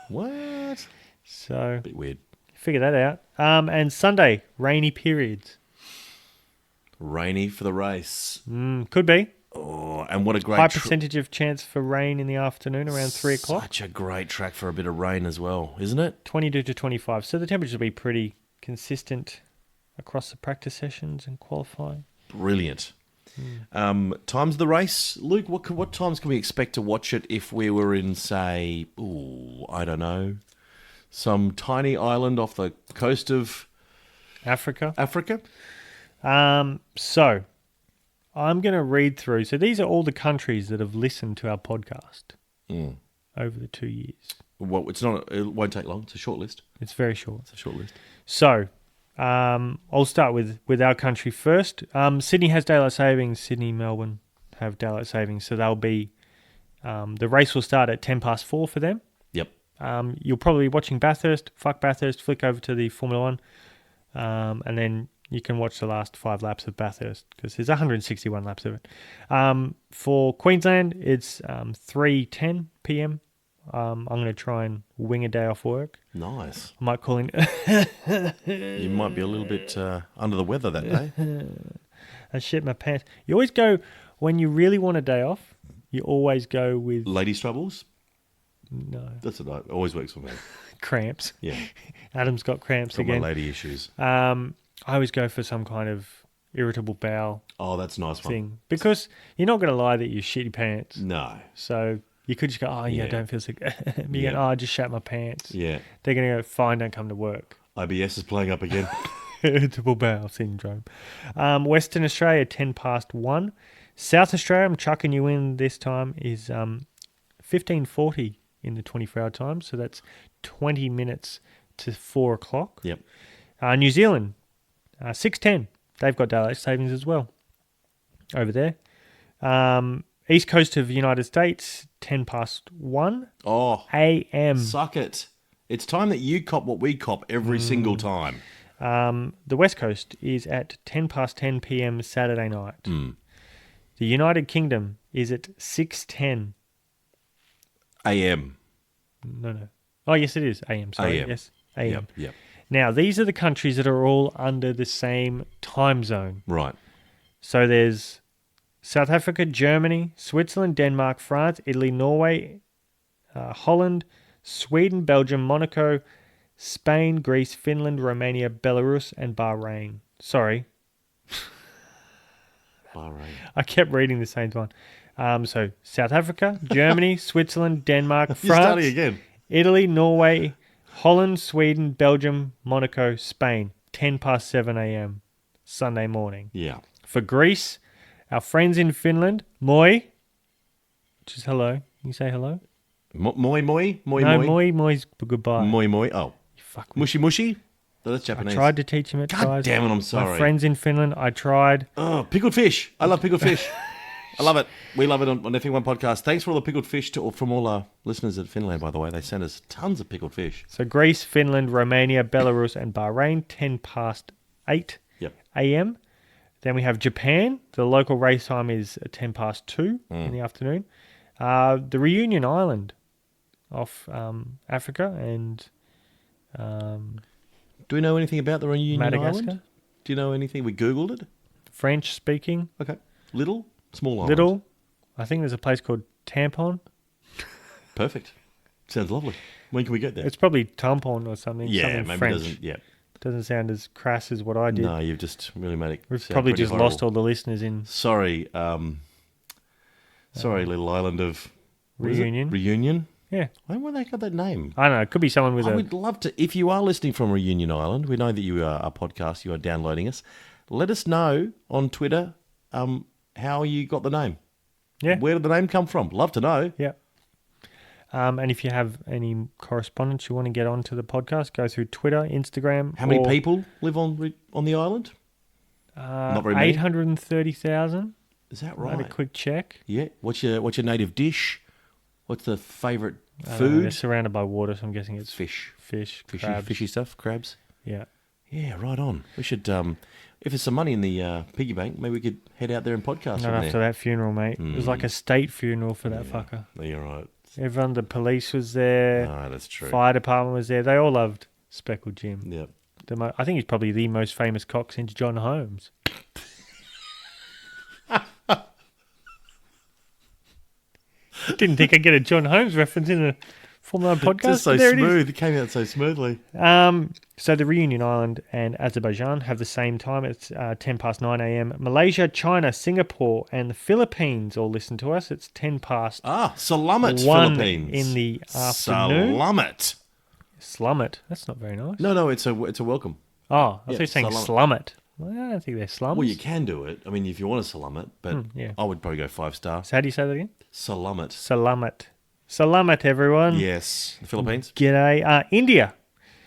Speaker 2: What?
Speaker 3: So
Speaker 2: bit weird.
Speaker 3: Figure that out. And Sunday, rainy periods.
Speaker 2: Rainy for the race.
Speaker 3: Could be.
Speaker 2: Oh, and what a great
Speaker 3: high percentage of chance for rain in the afternoon around 3 o'clock.
Speaker 2: Such a great track for a bit of rain as well, isn't it?
Speaker 3: 22 to 25. So the temperature will be pretty consistent across the practice sessions and qualifying.
Speaker 2: Brilliant. Times of the race, Luke. What times can we expect to watch it if we were in, say, I don't know, some tiny island off the coast of
Speaker 3: Africa?
Speaker 2: So
Speaker 3: I'm going to read through. So these are all the countries that have listened to our podcast over the 2 years.
Speaker 2: Well, it won't take long. It's a short list.
Speaker 3: It's very short.
Speaker 2: It's a short list.
Speaker 3: So I'll start with our country first. Sydney has daylight savings. Sydney, Melbourne have daylight savings. So they'll be, the race will start at 4:10 for them.
Speaker 2: Yep.
Speaker 3: You'll probably be watching Bathurst. Fuck Bathurst. Flick over to the Formula One. And then you can watch the last 5 laps of Bathurst because there's 161 laps of it. For Queensland, it's 3:10 p.m. I'm going to try and wing a day off work.
Speaker 2: Nice.
Speaker 3: I might call in.
Speaker 2: You might be a little bit under the weather that day.
Speaker 3: I shit my pants. You always go, when you really want a day off, you always go with...
Speaker 2: Ladies' troubles?
Speaker 3: No.
Speaker 2: That's what always works for me.
Speaker 3: Cramps.
Speaker 2: Yeah.
Speaker 3: Adam's got cramps
Speaker 2: Got
Speaker 3: again.
Speaker 2: my lady issues.
Speaker 3: I always go for some kind of irritable bowel
Speaker 2: that's a nice
Speaker 3: thing.
Speaker 2: one.
Speaker 3: Because you're not going to lie that you shit your pants.
Speaker 2: No.
Speaker 3: So you could just go, I don't feel sick. You go, I just shat my pants.
Speaker 2: Yeah.
Speaker 3: They're going to go, fine, don't come to work.
Speaker 2: IBS is playing up again.
Speaker 3: Irritable bowel syndrome. Western Australia, 1:10. South Australia, I'm chucking you in this time, is 15:40 in the 24-hour time. So that's 20 minutes to 4 o'clock.
Speaker 2: Yep.
Speaker 3: New Zealand, 6:10. They've got daylight savings as well over there. East coast of the United States, 1:10 a.m.
Speaker 2: Suck it. It's time that you cop what we cop every single time.
Speaker 3: The West Coast is at 10:10 p.m. Saturday night. The United Kingdom is at 6:10
Speaker 2: a.m.
Speaker 3: No. Oh, yes, it is a.m. Sorry,
Speaker 2: AM.
Speaker 3: yes, a.m.
Speaker 2: Yep.
Speaker 3: Now, these are the countries that are all under the same time zone.
Speaker 2: Right.
Speaker 3: So there's South Africa, Germany, Switzerland, Denmark, France, Italy, Norway, Holland, Sweden, Belgium, Monaco, Spain, Greece, Finland, Romania, Belarus, and Bahrain. Sorry.
Speaker 2: Bahrain.
Speaker 3: I kept reading the same one. So South Africa, Germany, Switzerland, Denmark,
Speaker 2: You're starting
Speaker 3: France,
Speaker 2: again.
Speaker 3: Italy, Norway, Holland, Sweden, Belgium, Monaco, Spain. 7:10 a.m. Sunday morning.
Speaker 2: Yeah.
Speaker 3: For Greece, our friends in Finland, moi, which is hello. Can you say hello?
Speaker 2: Moi.
Speaker 3: No, moi's goodbye.
Speaker 2: Moi. Oh.
Speaker 3: You fuck me.
Speaker 2: Mushy. No, that's
Speaker 3: I
Speaker 2: Japanese.
Speaker 3: tried to teach him it,
Speaker 2: God
Speaker 3: guys.
Speaker 2: damn it, I'm sorry.
Speaker 3: My friends in Finland, I tried.
Speaker 2: Oh, pickled fish. I love pickled fish. I love it. We love it on F1 Podcast. Thanks for all the pickled fish from all our listeners at Finland, by the way. They send us tons of pickled fish.
Speaker 3: So Greece, Finland, Romania, Belarus, and Bahrain, 8:10 a.m. Then we have Japan. The local race time is 2:10 in the afternoon. The Reunion Island off Africa and
Speaker 2: do we know anything about the Reunion
Speaker 3: Madagascar?
Speaker 2: Island? Do you know anything? We Googled it.
Speaker 3: French speaking.
Speaker 2: Okay. Small island.
Speaker 3: Little, I think there's a place called Tampon.
Speaker 2: Perfect. Sounds lovely. When can we get there?
Speaker 3: It's probably tampon or something.
Speaker 2: Yeah,
Speaker 3: something
Speaker 2: maybe
Speaker 3: French.
Speaker 2: it doesn't. Yeah.
Speaker 3: Doesn't sound as crass as what I did.
Speaker 2: No, you've just really made it.
Speaker 3: We've
Speaker 2: sound
Speaker 3: probably
Speaker 2: pretty
Speaker 3: just
Speaker 2: horrible.
Speaker 3: lost all the listeners in
Speaker 2: Sorry, little island of what is it?
Speaker 3: Reunion.
Speaker 2: Reunion.
Speaker 3: Yeah.
Speaker 2: Why would they got that name?
Speaker 3: I don't know. It could be someone with
Speaker 2: I
Speaker 3: a...
Speaker 2: would love to. If you are listening from Reunion Island, we know that you are a podcast. You are downloading us. Let us know on Twitter how you got the name.
Speaker 3: Yeah.
Speaker 2: Where did the name come from? Love to know.
Speaker 3: Yeah. And if you have any correspondence you want to get onto the podcast, go through Twitter, Instagram.
Speaker 2: How many people live on the island? Not very many.
Speaker 3: 830,000.
Speaker 2: Is that
Speaker 3: I
Speaker 2: right?
Speaker 3: had a quick check.
Speaker 2: Yeah. What's your native dish? What's the favourite
Speaker 3: They're
Speaker 2: food?
Speaker 3: surrounded by water, so I'm guessing it's
Speaker 2: Fish.
Speaker 3: fish,
Speaker 2: Fishy,
Speaker 3: crabs.
Speaker 2: fishy stuff. Crabs.
Speaker 3: Yeah.
Speaker 2: Yeah, right on. We should, if there's some money in the piggy bank, maybe we could head out there and podcast
Speaker 3: Not
Speaker 2: from
Speaker 3: after
Speaker 2: there.
Speaker 3: that funeral, mate. It was like a state funeral for that fucker.
Speaker 2: You're right.
Speaker 3: Everyone, the police was there.
Speaker 2: No, that's true.
Speaker 3: Fire department was there. They all loved Speckled Jim.
Speaker 2: Yep.
Speaker 3: I think he's probably the most famous cock since John Holmes. Didn't think I'd get a John Holmes reference in a Formula 1 podcast.
Speaker 2: Just so
Speaker 3: but there it is.
Speaker 2: smooth. It came out so smoothly.
Speaker 3: So the Reunion Island and Azerbaijan have the same time. It's 10 past 9 a.m. Malaysia, China, Singapore, and the Philippines all listen to us. It's 10 past
Speaker 2: Salamat,
Speaker 3: 1
Speaker 2: Philippines.
Speaker 3: in the afternoon.
Speaker 2: Salamat.
Speaker 3: Slum it. That's not very nice.
Speaker 2: No, it's a welcome.
Speaker 3: Oh, I thought
Speaker 2: Yeah,
Speaker 3: you were saying
Speaker 2: salamat.
Speaker 3: slum it. Well, I don't think they're slums.
Speaker 2: Well, you can do it. I mean, if you want to salam it, but
Speaker 3: yeah.
Speaker 2: I would probably go 5-star.
Speaker 3: So how do you say that again?
Speaker 2: Salamat.
Speaker 3: Salamat. Salamat, everyone.
Speaker 2: Yes. The Philippines.
Speaker 3: G'day. India.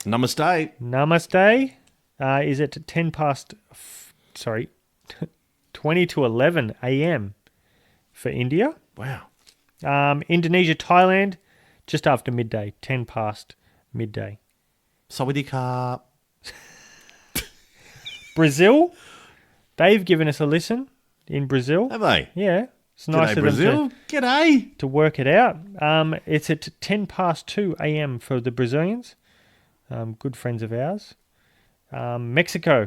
Speaker 2: Namaste.
Speaker 3: Namaste. Is it 10 past... 20 to 11 a.m. for India.
Speaker 2: Wow.
Speaker 3: Indonesia, Thailand, just after midday. 10 past midday.
Speaker 2: Sawadee-ka.
Speaker 3: Brazil. They've given us a listen in Brazil.
Speaker 2: Have they?
Speaker 3: Yeah. It's nice
Speaker 2: G'day,
Speaker 3: of them
Speaker 2: Brazil. G'day.
Speaker 3: to work it out. It's at 10 past 2 a.m. for the Brazilians. Good friends of ours. Mexico.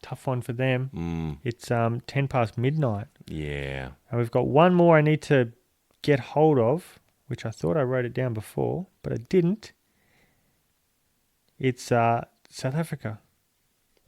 Speaker 3: Tough one for them. It's 10 past midnight.
Speaker 2: Yeah.
Speaker 3: And we've got one more I need to get hold of, which I thought I wrote it down before, but I didn't. It's South Africa.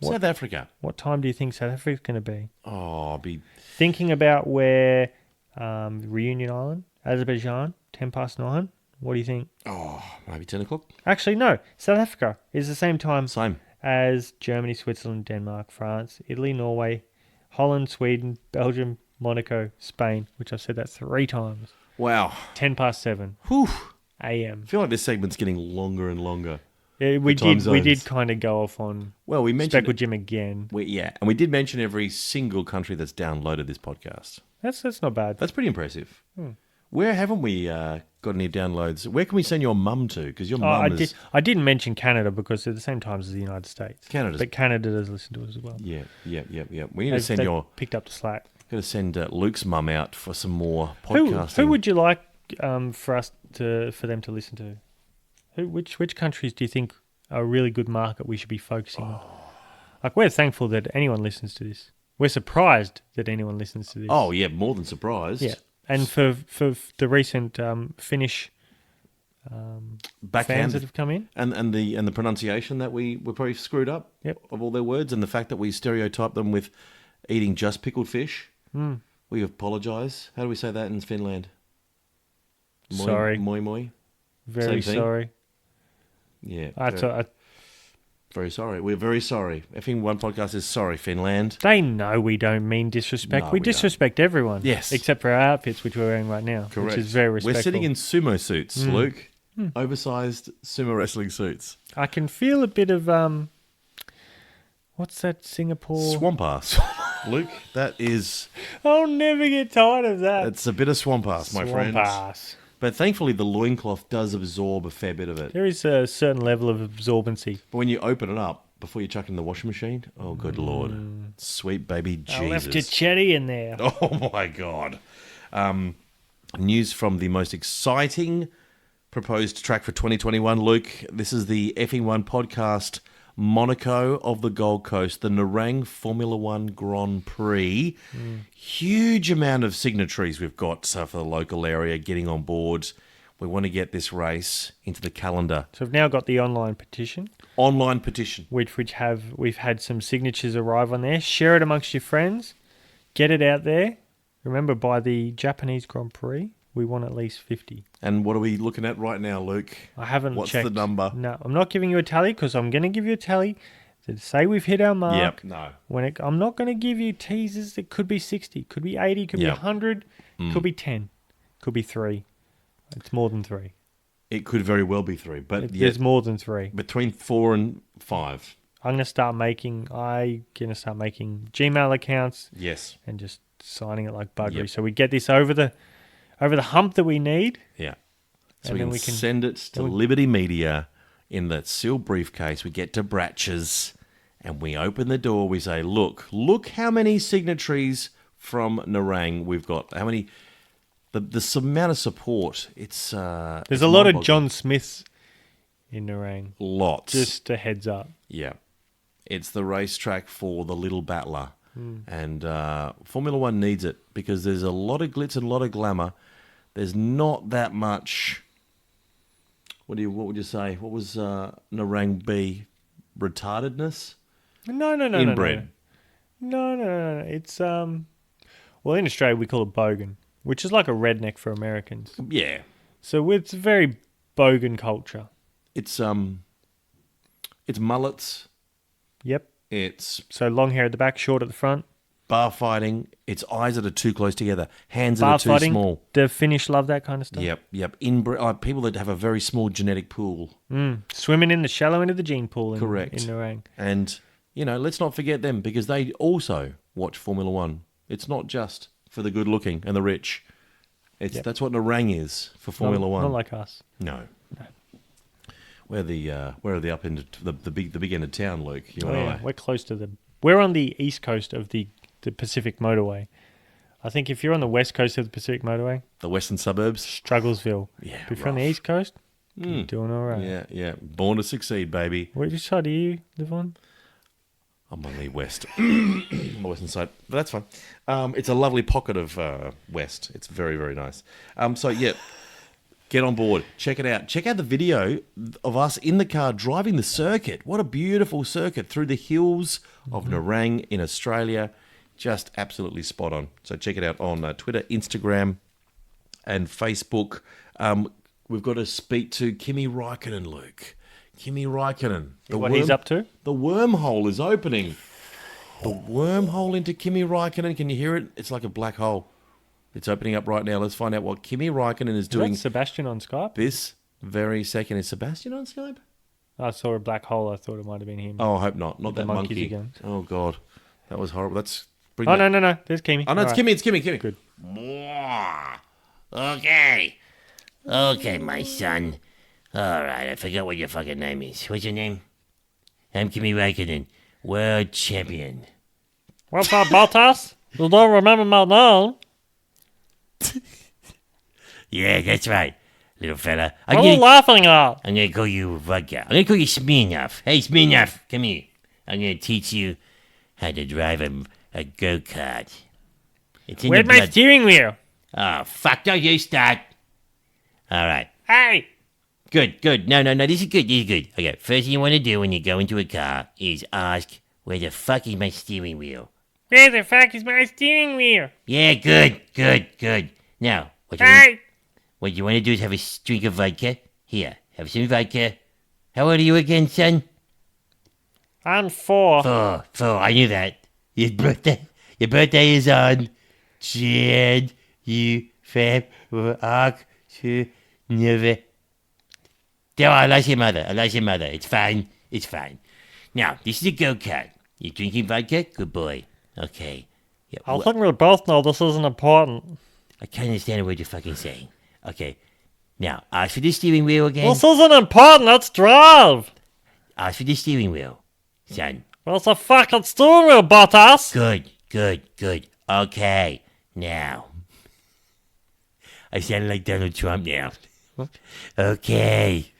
Speaker 2: South Africa.
Speaker 3: What time do you think South Africa's going to be?
Speaker 2: Oh, I'll be...
Speaker 3: Thinking about where Reunion Island, Azerbaijan, 10 past 9. What do you think?
Speaker 2: Oh, maybe 10 o'clock.
Speaker 3: Actually, no. South Africa is the same time
Speaker 2: Same.
Speaker 3: as Germany, Switzerland, Denmark, France, Italy, Norway, Holland, Sweden, Belgium, Monaco, Spain, which I've said that 3 times.
Speaker 2: Wow.
Speaker 3: 10 past 7
Speaker 2: Whew.
Speaker 3: a.m.
Speaker 2: I feel like this segment's getting longer and longer.
Speaker 3: Yeah, we
Speaker 2: time
Speaker 3: did
Speaker 2: zones.
Speaker 3: kind of go off on
Speaker 2: Well, we mentioned...
Speaker 3: Speckled Jim again.
Speaker 2: And we did mention every single country that's downloaded this podcast.
Speaker 3: That's not bad.
Speaker 2: That's pretty impressive. Where haven't we got any downloads? Where can we send your mum to? Because your mum is...
Speaker 3: I didn't mention Canada because they're the same times as the United States.
Speaker 2: Canada's-
Speaker 3: But Canada does listen to us as well.
Speaker 2: Yeah. We need to send
Speaker 3: They've picked up the slack.
Speaker 2: Got to send Luke's mum out for some more podcasting.
Speaker 3: Who would you like for them to listen to? Which countries do you think are a really good market we should be focusing on? Like, we're thankful that anyone listens to this. We're surprised that anyone listens to this.
Speaker 2: Oh, yeah, more than surprised.
Speaker 3: Yeah. And for the recent Finnish fans that have come in.
Speaker 2: And the pronunciation that we were probably screwed up of all their words, and the fact that we stereotype them with eating just pickled fish. We apologise. How do we say that in Finland?
Speaker 3: Sorry.
Speaker 2: Moi moi.
Speaker 3: Very
Speaker 2: Same thing?
Speaker 3: sorry.
Speaker 2: Yeah.
Speaker 3: Very
Speaker 2: very sorry. We're very sorry. Effing One Podcast is sorry, Finland.
Speaker 3: They know we don't mean disrespect.
Speaker 2: No,
Speaker 3: we
Speaker 2: we
Speaker 3: disrespect everyone.
Speaker 2: Yes.
Speaker 3: Except for our outfits, which we're wearing right now.
Speaker 2: Correct.
Speaker 3: Which is very respectful.
Speaker 2: We're sitting in sumo suits, Luke. Oversized sumo wrestling suits.
Speaker 3: I can feel a bit of, what's that Singapore?
Speaker 2: Swamp ass. Luke, that is...
Speaker 3: I'll never get tired of that.
Speaker 2: It's a bit of swamp ass, my friend.
Speaker 3: Swamp ass.
Speaker 2: But thankfully, the loincloth does absorb a fair bit of it.
Speaker 3: There is a certain level of absorbency.
Speaker 2: But when you open it up, before you chuck it in the washing machine, oh, good Lord. Sweet baby Jesus.
Speaker 3: I left a cherry in there.
Speaker 2: Oh, my God. News from the most exciting proposed track for 2021. Luke, this is the Effing One Podcast Monaco of the Gold Coast, the Nerang Formula One Grand Prix. Huge amount of signatories we've got for the local area getting on board. We want to get this race into the calendar.
Speaker 3: So we've now got the online petition.
Speaker 2: Online petition.
Speaker 3: We've had some signatures arrive on there. Share it amongst your friends. Get it out there. Remember, by the Japanese Grand Prix, we want at least 50.
Speaker 2: And what are we looking at right now, Luke?
Speaker 3: I haven't checked.
Speaker 2: What's the number?
Speaker 3: No, I'm not giving you a tally because I'm going to give you a tally to say we've hit our mark.
Speaker 2: Yep, no.
Speaker 3: I'm not going to give you teasers. It could be 60, could be 80, could be 100, could be 10, could be 3. It's more than 3.
Speaker 2: It could very well be 3, but
Speaker 3: There's more than 3.
Speaker 2: Between 4 and 5.
Speaker 3: I'm going to start making Gmail accounts.
Speaker 2: Yes.
Speaker 3: And just signing it like buggery.
Speaker 2: Yep.
Speaker 3: So we get this over the hump that we need.
Speaker 2: Yeah. So
Speaker 3: And
Speaker 2: we
Speaker 3: then
Speaker 2: can send it to Liberty Media in that sealed briefcase. We get to Bratches and we open the door. We say, look how many signatories from Nerang we've got. How many... The amount of support, there's
Speaker 3: a lot of John Smiths in Nerang.
Speaker 2: Lots.
Speaker 3: Just a heads up.
Speaker 2: Yeah. It's the racetrack for the little battler. And Formula One needs it because there's a lot of glitz and a lot of glamour. There's not that much... What would you say? What was Nerang B? Retardedness?
Speaker 3: No.
Speaker 2: Inbred.
Speaker 3: No. It's, well, in Australia we call it bogan, which is like a redneck for Americans.
Speaker 2: Yeah.
Speaker 3: So it's very bogan culture.
Speaker 2: It's mullets.
Speaker 3: Yep.
Speaker 2: It's
Speaker 3: So long hair at the back, short at the front.
Speaker 2: bar fighting. It's eyes that are too close together. Hands
Speaker 3: Bar
Speaker 2: that are too
Speaker 3: fighting,
Speaker 2: small.
Speaker 3: the Finnish love that kind of stuff.
Speaker 2: Yep. People that have a very small genetic pool.
Speaker 3: Swimming in the shallow end of the gene pool in
Speaker 2: Correct.
Speaker 3: in Nerang.
Speaker 2: And, let's not forget them because they also watch Formula One. It's not just for the good looking and the rich. That's what Nerang is for Formula One.
Speaker 3: Not like us.
Speaker 2: No. We're the up end of the big end of town, Luke. You and I.
Speaker 3: We're close to we're on the east coast of the Pacific Motorway. I think if you're on the west coast of the Pacific Motorway,
Speaker 2: The western suburbs.
Speaker 3: Strugglesville.
Speaker 2: Yeah,
Speaker 3: But if you're on the east coast,
Speaker 2: Hmm.
Speaker 3: you're doing all right.
Speaker 2: Yeah. Born to succeed, baby.
Speaker 3: Which side do you live on?
Speaker 2: I'm on the west, on the western side, but that's fine. It's a lovely pocket of west. It's very, very nice. Get on board. Check it out. Check out the video of us in the car driving the circuit. What a beautiful circuit through the hills of Nerang in Australia. Just absolutely spot on. So check it out on Twitter, Instagram, and Facebook. We've got to speak to Kimi Räikkönen, Luke. Kimi Räikkönen.
Speaker 3: He's up to?
Speaker 2: The wormhole is opening. The wormhole into Kimi Räikkönen. Can you hear it? It's like a black hole. It's opening up right now. Let's find out what Kimi Räikkönen is doing.
Speaker 3: Is that Sebastian on Skype?
Speaker 2: This very second. Is Sebastian on Skype?
Speaker 3: I saw a black hole. I thought it might have been him.
Speaker 2: Oh, I hope not. Not
Speaker 3: The
Speaker 2: that
Speaker 3: monkeys
Speaker 2: monkey.
Speaker 3: again.
Speaker 2: Oh, God. That was horrible. Let's bring
Speaker 3: Oh,
Speaker 2: that.
Speaker 3: no. There's Kimi.
Speaker 2: Oh, no, it's
Speaker 3: All
Speaker 2: Kimi.
Speaker 3: right.
Speaker 2: It's Kimi.
Speaker 3: Good.
Speaker 4: Okay, my son. All right, I forgot what your fucking name is. What's your name? I'm Kimi Räikkönen, world champion.
Speaker 3: What's up, Bottas? You don't remember my name?
Speaker 4: Yeah, that's right, little fella.
Speaker 3: What are you laughing at?
Speaker 4: I'm gonna call you Vodka. I'm gonna call you Smirnoff. Hey, Smirnoff, come here. I'm gonna teach you how to drive a go-kart. It's in
Speaker 3: Where's
Speaker 4: the
Speaker 3: my
Speaker 4: blood.
Speaker 3: steering wheel?
Speaker 4: Oh, fuck, don't you start. All right.
Speaker 3: Hey!
Speaker 4: Good. No, this is good. Okay, first thing you want to do when you go into a car is ask, where the fuck is my steering wheel?
Speaker 3: Where the fuck is my steering wheel?
Speaker 4: Yeah, good. Now, what you want to do is have a drink of vodka. Here, have some vodka. How old are you again, son?
Speaker 3: I'm 4.
Speaker 4: Four. I knew that. Your birthday is on Jan, you fab, never. I like your mother. It's fine. Now, this is a go-kart. You drinking vodka? Good boy. Okay. Yeah,
Speaker 3: I think we both know this isn't important.
Speaker 4: I can't understand a word you're fucking saying. Okay. Now, ask for the steering wheel again.
Speaker 3: This isn't important, let's drive!
Speaker 4: Ask for the steering wheel, son.
Speaker 3: Where's the fucking steering wheel, Bottas?
Speaker 4: Good. Okay. Now. I sound like Donald Trump now. Okay.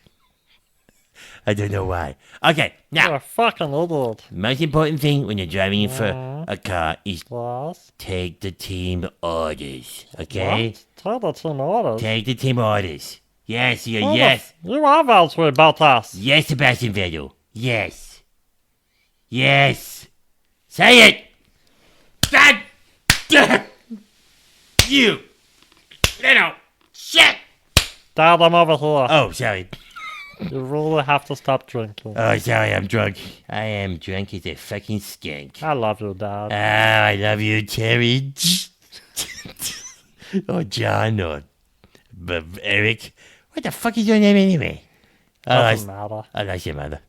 Speaker 4: I don't know why. Okay, now,
Speaker 3: You're a fucking idiot.
Speaker 4: most important thing when you're driving for a car is
Speaker 3: Yes.
Speaker 4: take the team orders. Okay?
Speaker 3: What? Tell the team orders.
Speaker 4: Take the team orders. Yes, yes.
Speaker 3: You have answered about us.
Speaker 4: Yes, Sebastian Vettel. Yes. Yes. Say it. God damn you. Little shit.
Speaker 3: Dad, I'm over here.
Speaker 4: Oh, sorry.
Speaker 3: You really have to stop drinking.
Speaker 4: Oh, sorry, I'm drunk. I am drunk as a fucking skink.
Speaker 3: I love you, Dad.
Speaker 4: Ah, I love you, Terry. Or John, or Eric. What the fuck is your name anyway?
Speaker 3: Doesn't matter.
Speaker 4: I like your mother.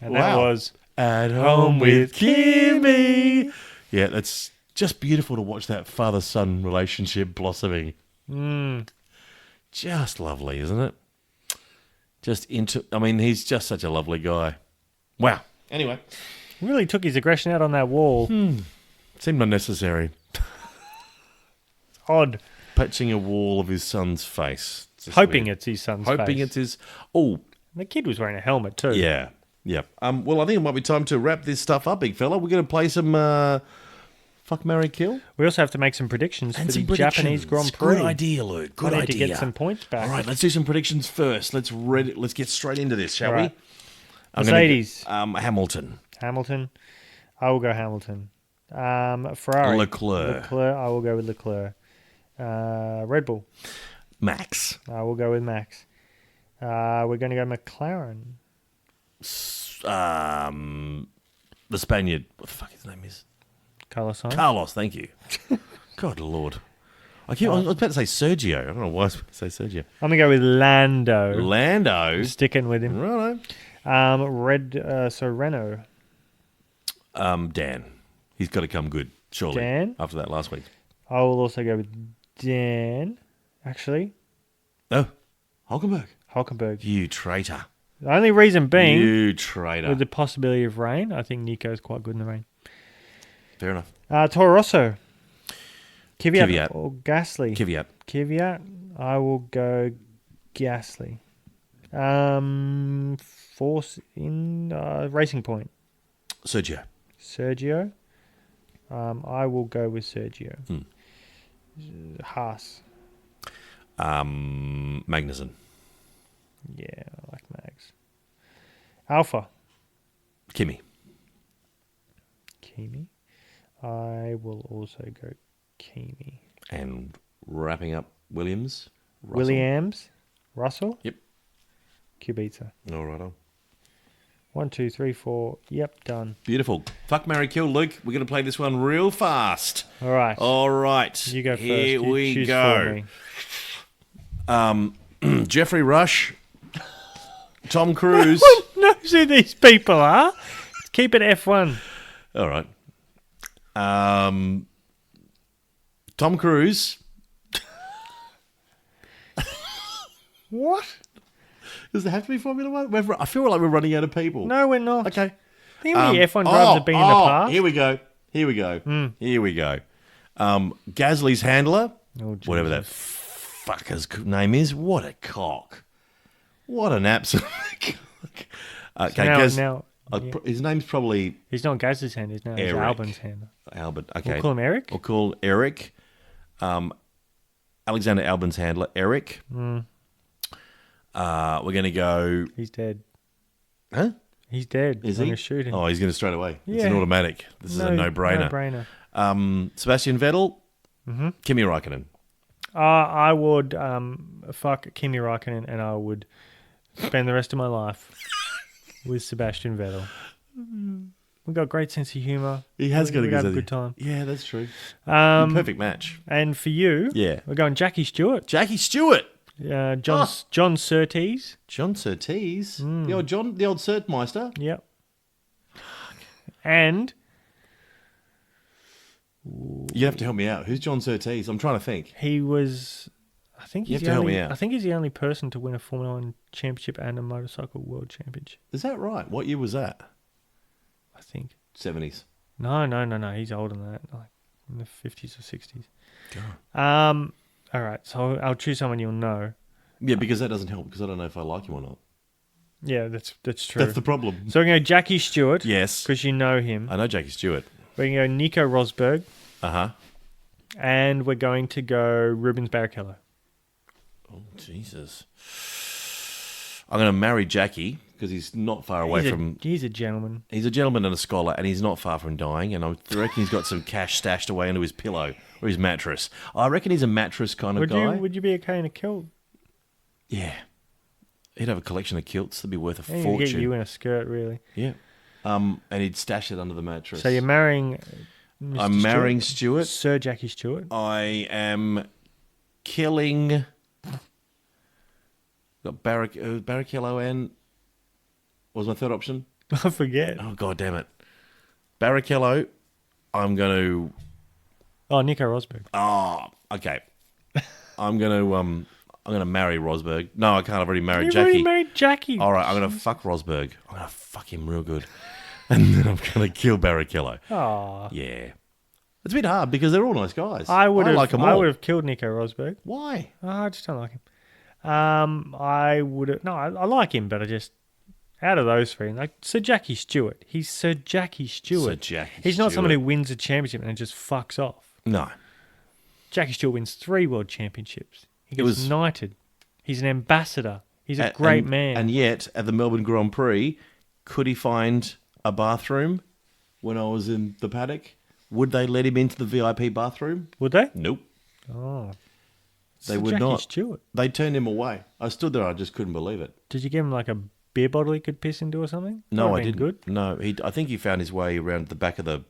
Speaker 3: And that was
Speaker 2: At Home with Kimi. Yeah, that's just beautiful to watch that father-son relationship blossoming. Just lovely, isn't it? He's just such a lovely guy. Wow. Anyway.
Speaker 3: really took his aggression out on that wall.
Speaker 2: Seemed unnecessary.
Speaker 3: Odd.
Speaker 2: Patching a wall of his son's face.
Speaker 3: Hoping
Speaker 2: weird.
Speaker 3: it's his son's
Speaker 2: Hoping
Speaker 3: face.
Speaker 2: it's his... Oh,
Speaker 3: The kid was wearing a helmet too.
Speaker 2: yeah. Yeah. Well, I think it might be time to wrap this stuff up, big fella. We're going to play some Fuck, Marry, Kill.
Speaker 3: We also have to make some predictions
Speaker 2: And
Speaker 3: for
Speaker 2: some
Speaker 3: the Japanese
Speaker 2: predictions.
Speaker 3: Grand Prix.
Speaker 2: Good idea, Luke. Good
Speaker 3: I need
Speaker 2: idea.
Speaker 3: to get some points back.
Speaker 2: All right, let's do some predictions first. Let's get straight into this, shall
Speaker 3: Right.
Speaker 2: we? I'm gonna
Speaker 3: Mercedes.
Speaker 2: go- Hamilton.
Speaker 3: Hamilton. I will go Hamilton. Ferrari.
Speaker 2: Leclerc.
Speaker 3: I will go with Leclerc. Red Bull.
Speaker 2: Max.
Speaker 3: I will go with Max. We're going to go McLaren.
Speaker 2: The Spaniard. What the fuck his name is?
Speaker 3: Carlos Sainz.
Speaker 2: Carlos, thank you. God Lord. I was about to say Sergio. I don't know why I was about to say Sergio.
Speaker 3: I'm going to go with Lando.
Speaker 2: Lando.
Speaker 3: Sticking with him.
Speaker 2: Righto.
Speaker 3: Renault.
Speaker 2: Dan. He's got to come good, surely.
Speaker 3: Dan?
Speaker 2: After that last week.
Speaker 3: I will also go with Dan. Actually,
Speaker 2: Oh, Hulkenberg.
Speaker 3: Hulkenberg.
Speaker 2: You traitor.
Speaker 3: The only reason being,
Speaker 2: You traitor.
Speaker 3: with the possibility of rain, I think Nico's quite good in the rain.
Speaker 2: Fair enough.
Speaker 3: Toro Rosso. Kvyat
Speaker 2: Kvyat.
Speaker 3: or Gasly?
Speaker 2: Kvyat.
Speaker 3: Kvyat. I will go Gasly. Force in Racing Point.
Speaker 2: Sergio.
Speaker 3: Sergio. I will go with Sergio. Haas.
Speaker 2: Magnussen.
Speaker 3: Yeah, I like Mags. Alpha.
Speaker 2: Kimi.
Speaker 3: Kimi. I will also go Kimi.
Speaker 2: And wrapping up Williams. Russell.
Speaker 3: Williams. Russell.
Speaker 2: Yep.
Speaker 3: Kubica.
Speaker 2: All right.
Speaker 3: 1, 2, 3, 4. Yep, done.
Speaker 2: Beautiful. Fuck, marry, kill, Luke. We're going to play this one real fast.
Speaker 3: All right.
Speaker 2: All right.
Speaker 3: You go first.
Speaker 2: Here
Speaker 3: You
Speaker 2: we
Speaker 3: choose
Speaker 2: go.
Speaker 3: for me.
Speaker 2: Jeffrey Rush. Tom Cruise.
Speaker 3: Who knows who these people are? Keep it F1.
Speaker 2: All right. Tom Cruise.
Speaker 3: What?
Speaker 2: Does there have to be Formula One? I feel like we're running out of people.
Speaker 3: No, we're not.
Speaker 2: Okay.
Speaker 3: Think how many F1 drivers have been in the past?
Speaker 2: Here we go. Here we go. Gasly's handler.
Speaker 3: Oh, Jesus.
Speaker 2: Whatever that fucker's name is. What a cock. What an absolute cock. Okay,
Speaker 3: Now,
Speaker 2: his name's probably
Speaker 3: he's not Gaz's hand, he's now
Speaker 2: Eric.
Speaker 3: Albon's hand.
Speaker 2: Albert. Okay.
Speaker 3: We'll call him Eric?
Speaker 2: We'll call Eric. Alexander Albon's handler, Eric. We're going to go...
Speaker 3: He's dead.
Speaker 2: Huh?
Speaker 3: He's dead.
Speaker 2: Is
Speaker 3: I'm
Speaker 2: he?
Speaker 3: going to shoot him.
Speaker 2: Oh, he's going to straight away. It's
Speaker 3: Yeah.
Speaker 2: an automatic. This is a no-brainer.
Speaker 3: No-brainer.
Speaker 2: Sebastian Vettel. Kimi Räikkönen.
Speaker 3: I would fuck Kimi Räikkönen and I would spend the rest of my life with Sebastian Vettel. We've got a great sense of humour.
Speaker 2: He has got a
Speaker 3: We'd
Speaker 2: good
Speaker 3: have a
Speaker 2: sense
Speaker 3: good
Speaker 2: of-
Speaker 3: time.
Speaker 2: Yeah, that's true. Perfect match.
Speaker 3: And for you,
Speaker 2: Yeah.
Speaker 3: we're going Jackie Stewart,
Speaker 2: Jackie Stewart.
Speaker 3: John Surtees.
Speaker 2: John Surtees. The old Surtmeister.
Speaker 3: Yep. And
Speaker 2: You have to help me out. Who's John Surtees? I'm trying to think.
Speaker 3: he was, I think
Speaker 2: You
Speaker 3: he's
Speaker 2: have
Speaker 3: the
Speaker 2: to help
Speaker 3: only,
Speaker 2: me out.
Speaker 3: I think he's the only person to win a Formula One championship and a motorcycle world championship.
Speaker 2: Is that right? What year was that?
Speaker 3: I think.
Speaker 2: 70s.
Speaker 3: No. He's older than that, like in the 50s or 60s.
Speaker 2: God.
Speaker 3: All right, so I'll choose someone you'll know.
Speaker 2: Yeah, because that doesn't help because I don't know if I like him or not.
Speaker 3: Yeah, that's true.
Speaker 2: That's the problem.
Speaker 3: So we're going to go Jackie Stewart.
Speaker 2: Yes.
Speaker 3: Because you know him.
Speaker 2: I know Jackie Stewart.
Speaker 3: We're going to go Nico Rosberg.
Speaker 2: Uh-huh.
Speaker 3: And we're going to go Rubens Barrichello.
Speaker 2: Oh, Jesus. I'm going to marry Jackie because he's not far away from...
Speaker 3: He's a gentleman.
Speaker 2: He's a gentleman and a scholar, and he's not far from dying, and I reckon he's got some cash stashed away under his pillow or his mattress. I reckon he's a mattress kind of guy.
Speaker 3: Would you be okay in a kilt?
Speaker 2: Yeah. He'd have a collection of kilts that'd be worth a
Speaker 3: He'd
Speaker 2: fortune.
Speaker 3: get you in a skirt, really.
Speaker 2: Yeah. And he'd stash it under the mattress.
Speaker 3: So you're marrying Mr.
Speaker 2: I'm marrying Stewart.
Speaker 3: Sir Jackie Stewart.
Speaker 2: I am killing... Got Barrichello and... What was my third option?
Speaker 3: I forget.
Speaker 2: Oh, God damn it. Barrichello, I'm going to...
Speaker 3: Oh, Nico Rosberg.
Speaker 2: Oh, okay. I'm gonna marry Rosberg. No, I can't. I've already married
Speaker 3: You've
Speaker 2: Jackie.
Speaker 3: already married Jackie.
Speaker 2: All right, I'm gonna fuck Rosberg. I'm gonna fuck him real good, and then I'm gonna kill Barrichello.
Speaker 3: Oh,
Speaker 2: Yeah, it's a bit hard because they're all nice guys.
Speaker 3: I
Speaker 2: like them all.
Speaker 3: I would have killed Nico Rosberg.
Speaker 2: Why?
Speaker 3: Oh, I just don't like him. I would have. No, I like him, but I just out of those three, like Sir Jackie Stewart. He's Sir Jackie Stewart.
Speaker 2: Sir Jackie
Speaker 3: He's not
Speaker 2: Stewart.
Speaker 3: someone who wins a championship and just fucks off.
Speaker 2: No.
Speaker 3: Jackie Stewart wins 3 world championships. He gets knighted. He's an ambassador. He's a great man.
Speaker 2: And yet, at the Melbourne Grand Prix, could he find a bathroom when I was in the paddock? Would they let him into the VIP bathroom?
Speaker 3: Would they?
Speaker 2: Nope.
Speaker 3: Oh.
Speaker 2: They
Speaker 3: Sir
Speaker 2: would
Speaker 3: Jackie
Speaker 2: not.
Speaker 3: Stewart.
Speaker 2: They turned him away. I stood there. I just couldn't believe it.
Speaker 3: Did you give him like a beer bottle he could piss into or something?
Speaker 2: No, I
Speaker 3: That'd have
Speaker 2: didn't.
Speaker 3: been Good.
Speaker 2: No, I think he found his way around the back of the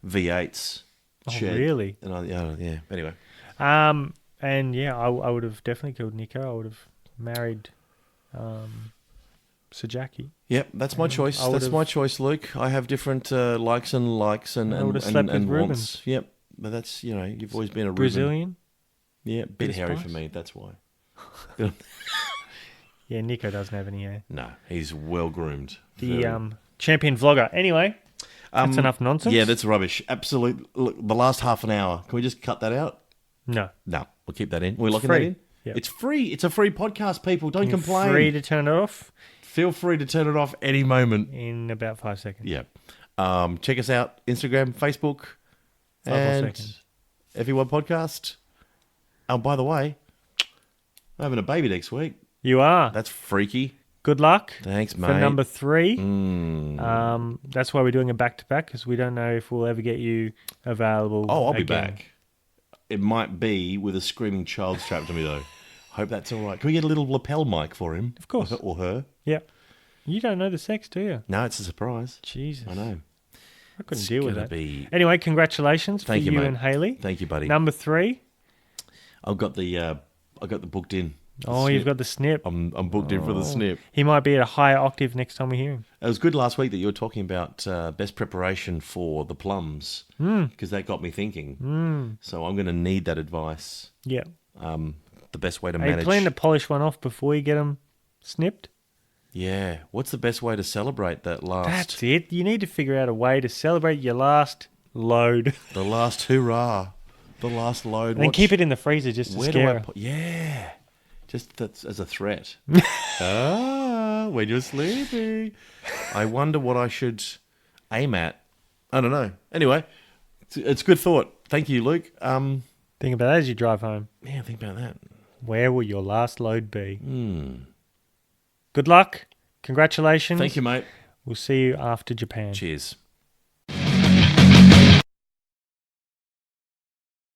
Speaker 2: V8s.
Speaker 3: Oh,
Speaker 2: shed.
Speaker 3: really?
Speaker 2: And yeah. Anyway,
Speaker 3: And yeah, I would have definitely killed Nico. I would have married Sir Jackie.
Speaker 2: yep, that's my choice.
Speaker 3: I
Speaker 2: That's
Speaker 3: would've-
Speaker 2: my choice, Luke. I have different likes and
Speaker 3: I would've slept with
Speaker 2: wants.
Speaker 3: Rubens.
Speaker 2: Yep, but that's you've always been a Ruben.
Speaker 3: Brazilian.
Speaker 2: Yeah, bit
Speaker 3: of
Speaker 2: hairy
Speaker 3: spice.
Speaker 2: for me. That's why.
Speaker 3: Yeah, Nico doesn't have any hair.
Speaker 2: No, he's well groomed.
Speaker 3: The champion vlogger. Anyway, that's enough nonsense.
Speaker 2: Yeah, that's rubbish. Absolute. Look, the last half an hour. Can we just cut that out?
Speaker 3: No.
Speaker 2: No, we'll keep that in. We're locking
Speaker 3: free.
Speaker 2: that in.
Speaker 3: Yep.
Speaker 2: It's free. It's a free podcast. People, don't
Speaker 3: You're
Speaker 2: complain.
Speaker 3: free to turn it off
Speaker 2: Feel free to turn it off any moment.
Speaker 3: in about 5 seconds.
Speaker 2: Yeah. Check us out. Instagram, Facebook,
Speaker 3: 5 more
Speaker 2: and
Speaker 3: seconds.
Speaker 2: Everyone Podcast. Oh, by the way, I'm having a baby next week.
Speaker 3: You are.
Speaker 2: That's freaky.
Speaker 3: Good luck.
Speaker 2: Thanks, mate.
Speaker 3: For number 3.
Speaker 2: Mm.
Speaker 3: That's why we're doing a back-to-back, because we don't know if we'll ever get you available.
Speaker 2: Oh, I'll be
Speaker 3: again.
Speaker 2: back. It might be with a screaming child strapped to me, though. Hope that's all right. Can we get a little lapel mic for him?
Speaker 3: Of course.
Speaker 2: Or her?
Speaker 3: Yep. You don't know the sex, do you?
Speaker 2: No, it's a surprise.
Speaker 3: Jesus.
Speaker 2: I know.
Speaker 3: I couldn't
Speaker 2: It's
Speaker 3: deal with
Speaker 2: gonna
Speaker 3: that.
Speaker 2: be-
Speaker 3: Anyway, congratulations
Speaker 2: Thank
Speaker 3: for
Speaker 2: you,
Speaker 3: you
Speaker 2: mate.
Speaker 3: and Haley.
Speaker 2: Thank you, buddy.
Speaker 3: Number 3.
Speaker 2: I've got the booked in. The
Speaker 3: Oh, you've
Speaker 2: snip.
Speaker 3: got the snip.
Speaker 2: I'm booked in for the snip.
Speaker 3: He might be at a higher octave next time we hear him.
Speaker 2: It was good last week that you were talking about best preparation for the plums because that got me thinking. So I'm going to need that advice.
Speaker 3: Yeah.
Speaker 2: The best way to
Speaker 3: Are you
Speaker 2: manage.
Speaker 3: planning to polish one off before you get them snipped?
Speaker 2: Yeah. What's the best way to celebrate that last?
Speaker 3: That's it. You need to figure out a way to celebrate your last load.
Speaker 2: The last hurrah. The last load.
Speaker 3: And keep it in the freezer just to
Speaker 2: Where do
Speaker 3: scare
Speaker 2: I
Speaker 3: her.
Speaker 2: put? Yeah. Just that's as a threat. When you're sleeping. I wonder what I should aim at. I don't know. Anyway, it's good thought. Thank you, Luke.
Speaker 3: Think about that as you drive home.
Speaker 2: Yeah, think about that.
Speaker 3: Where will your last load be? Good luck. Congratulations.
Speaker 2: Thank you, mate.
Speaker 3: We'll see you after Japan.
Speaker 2: Cheers.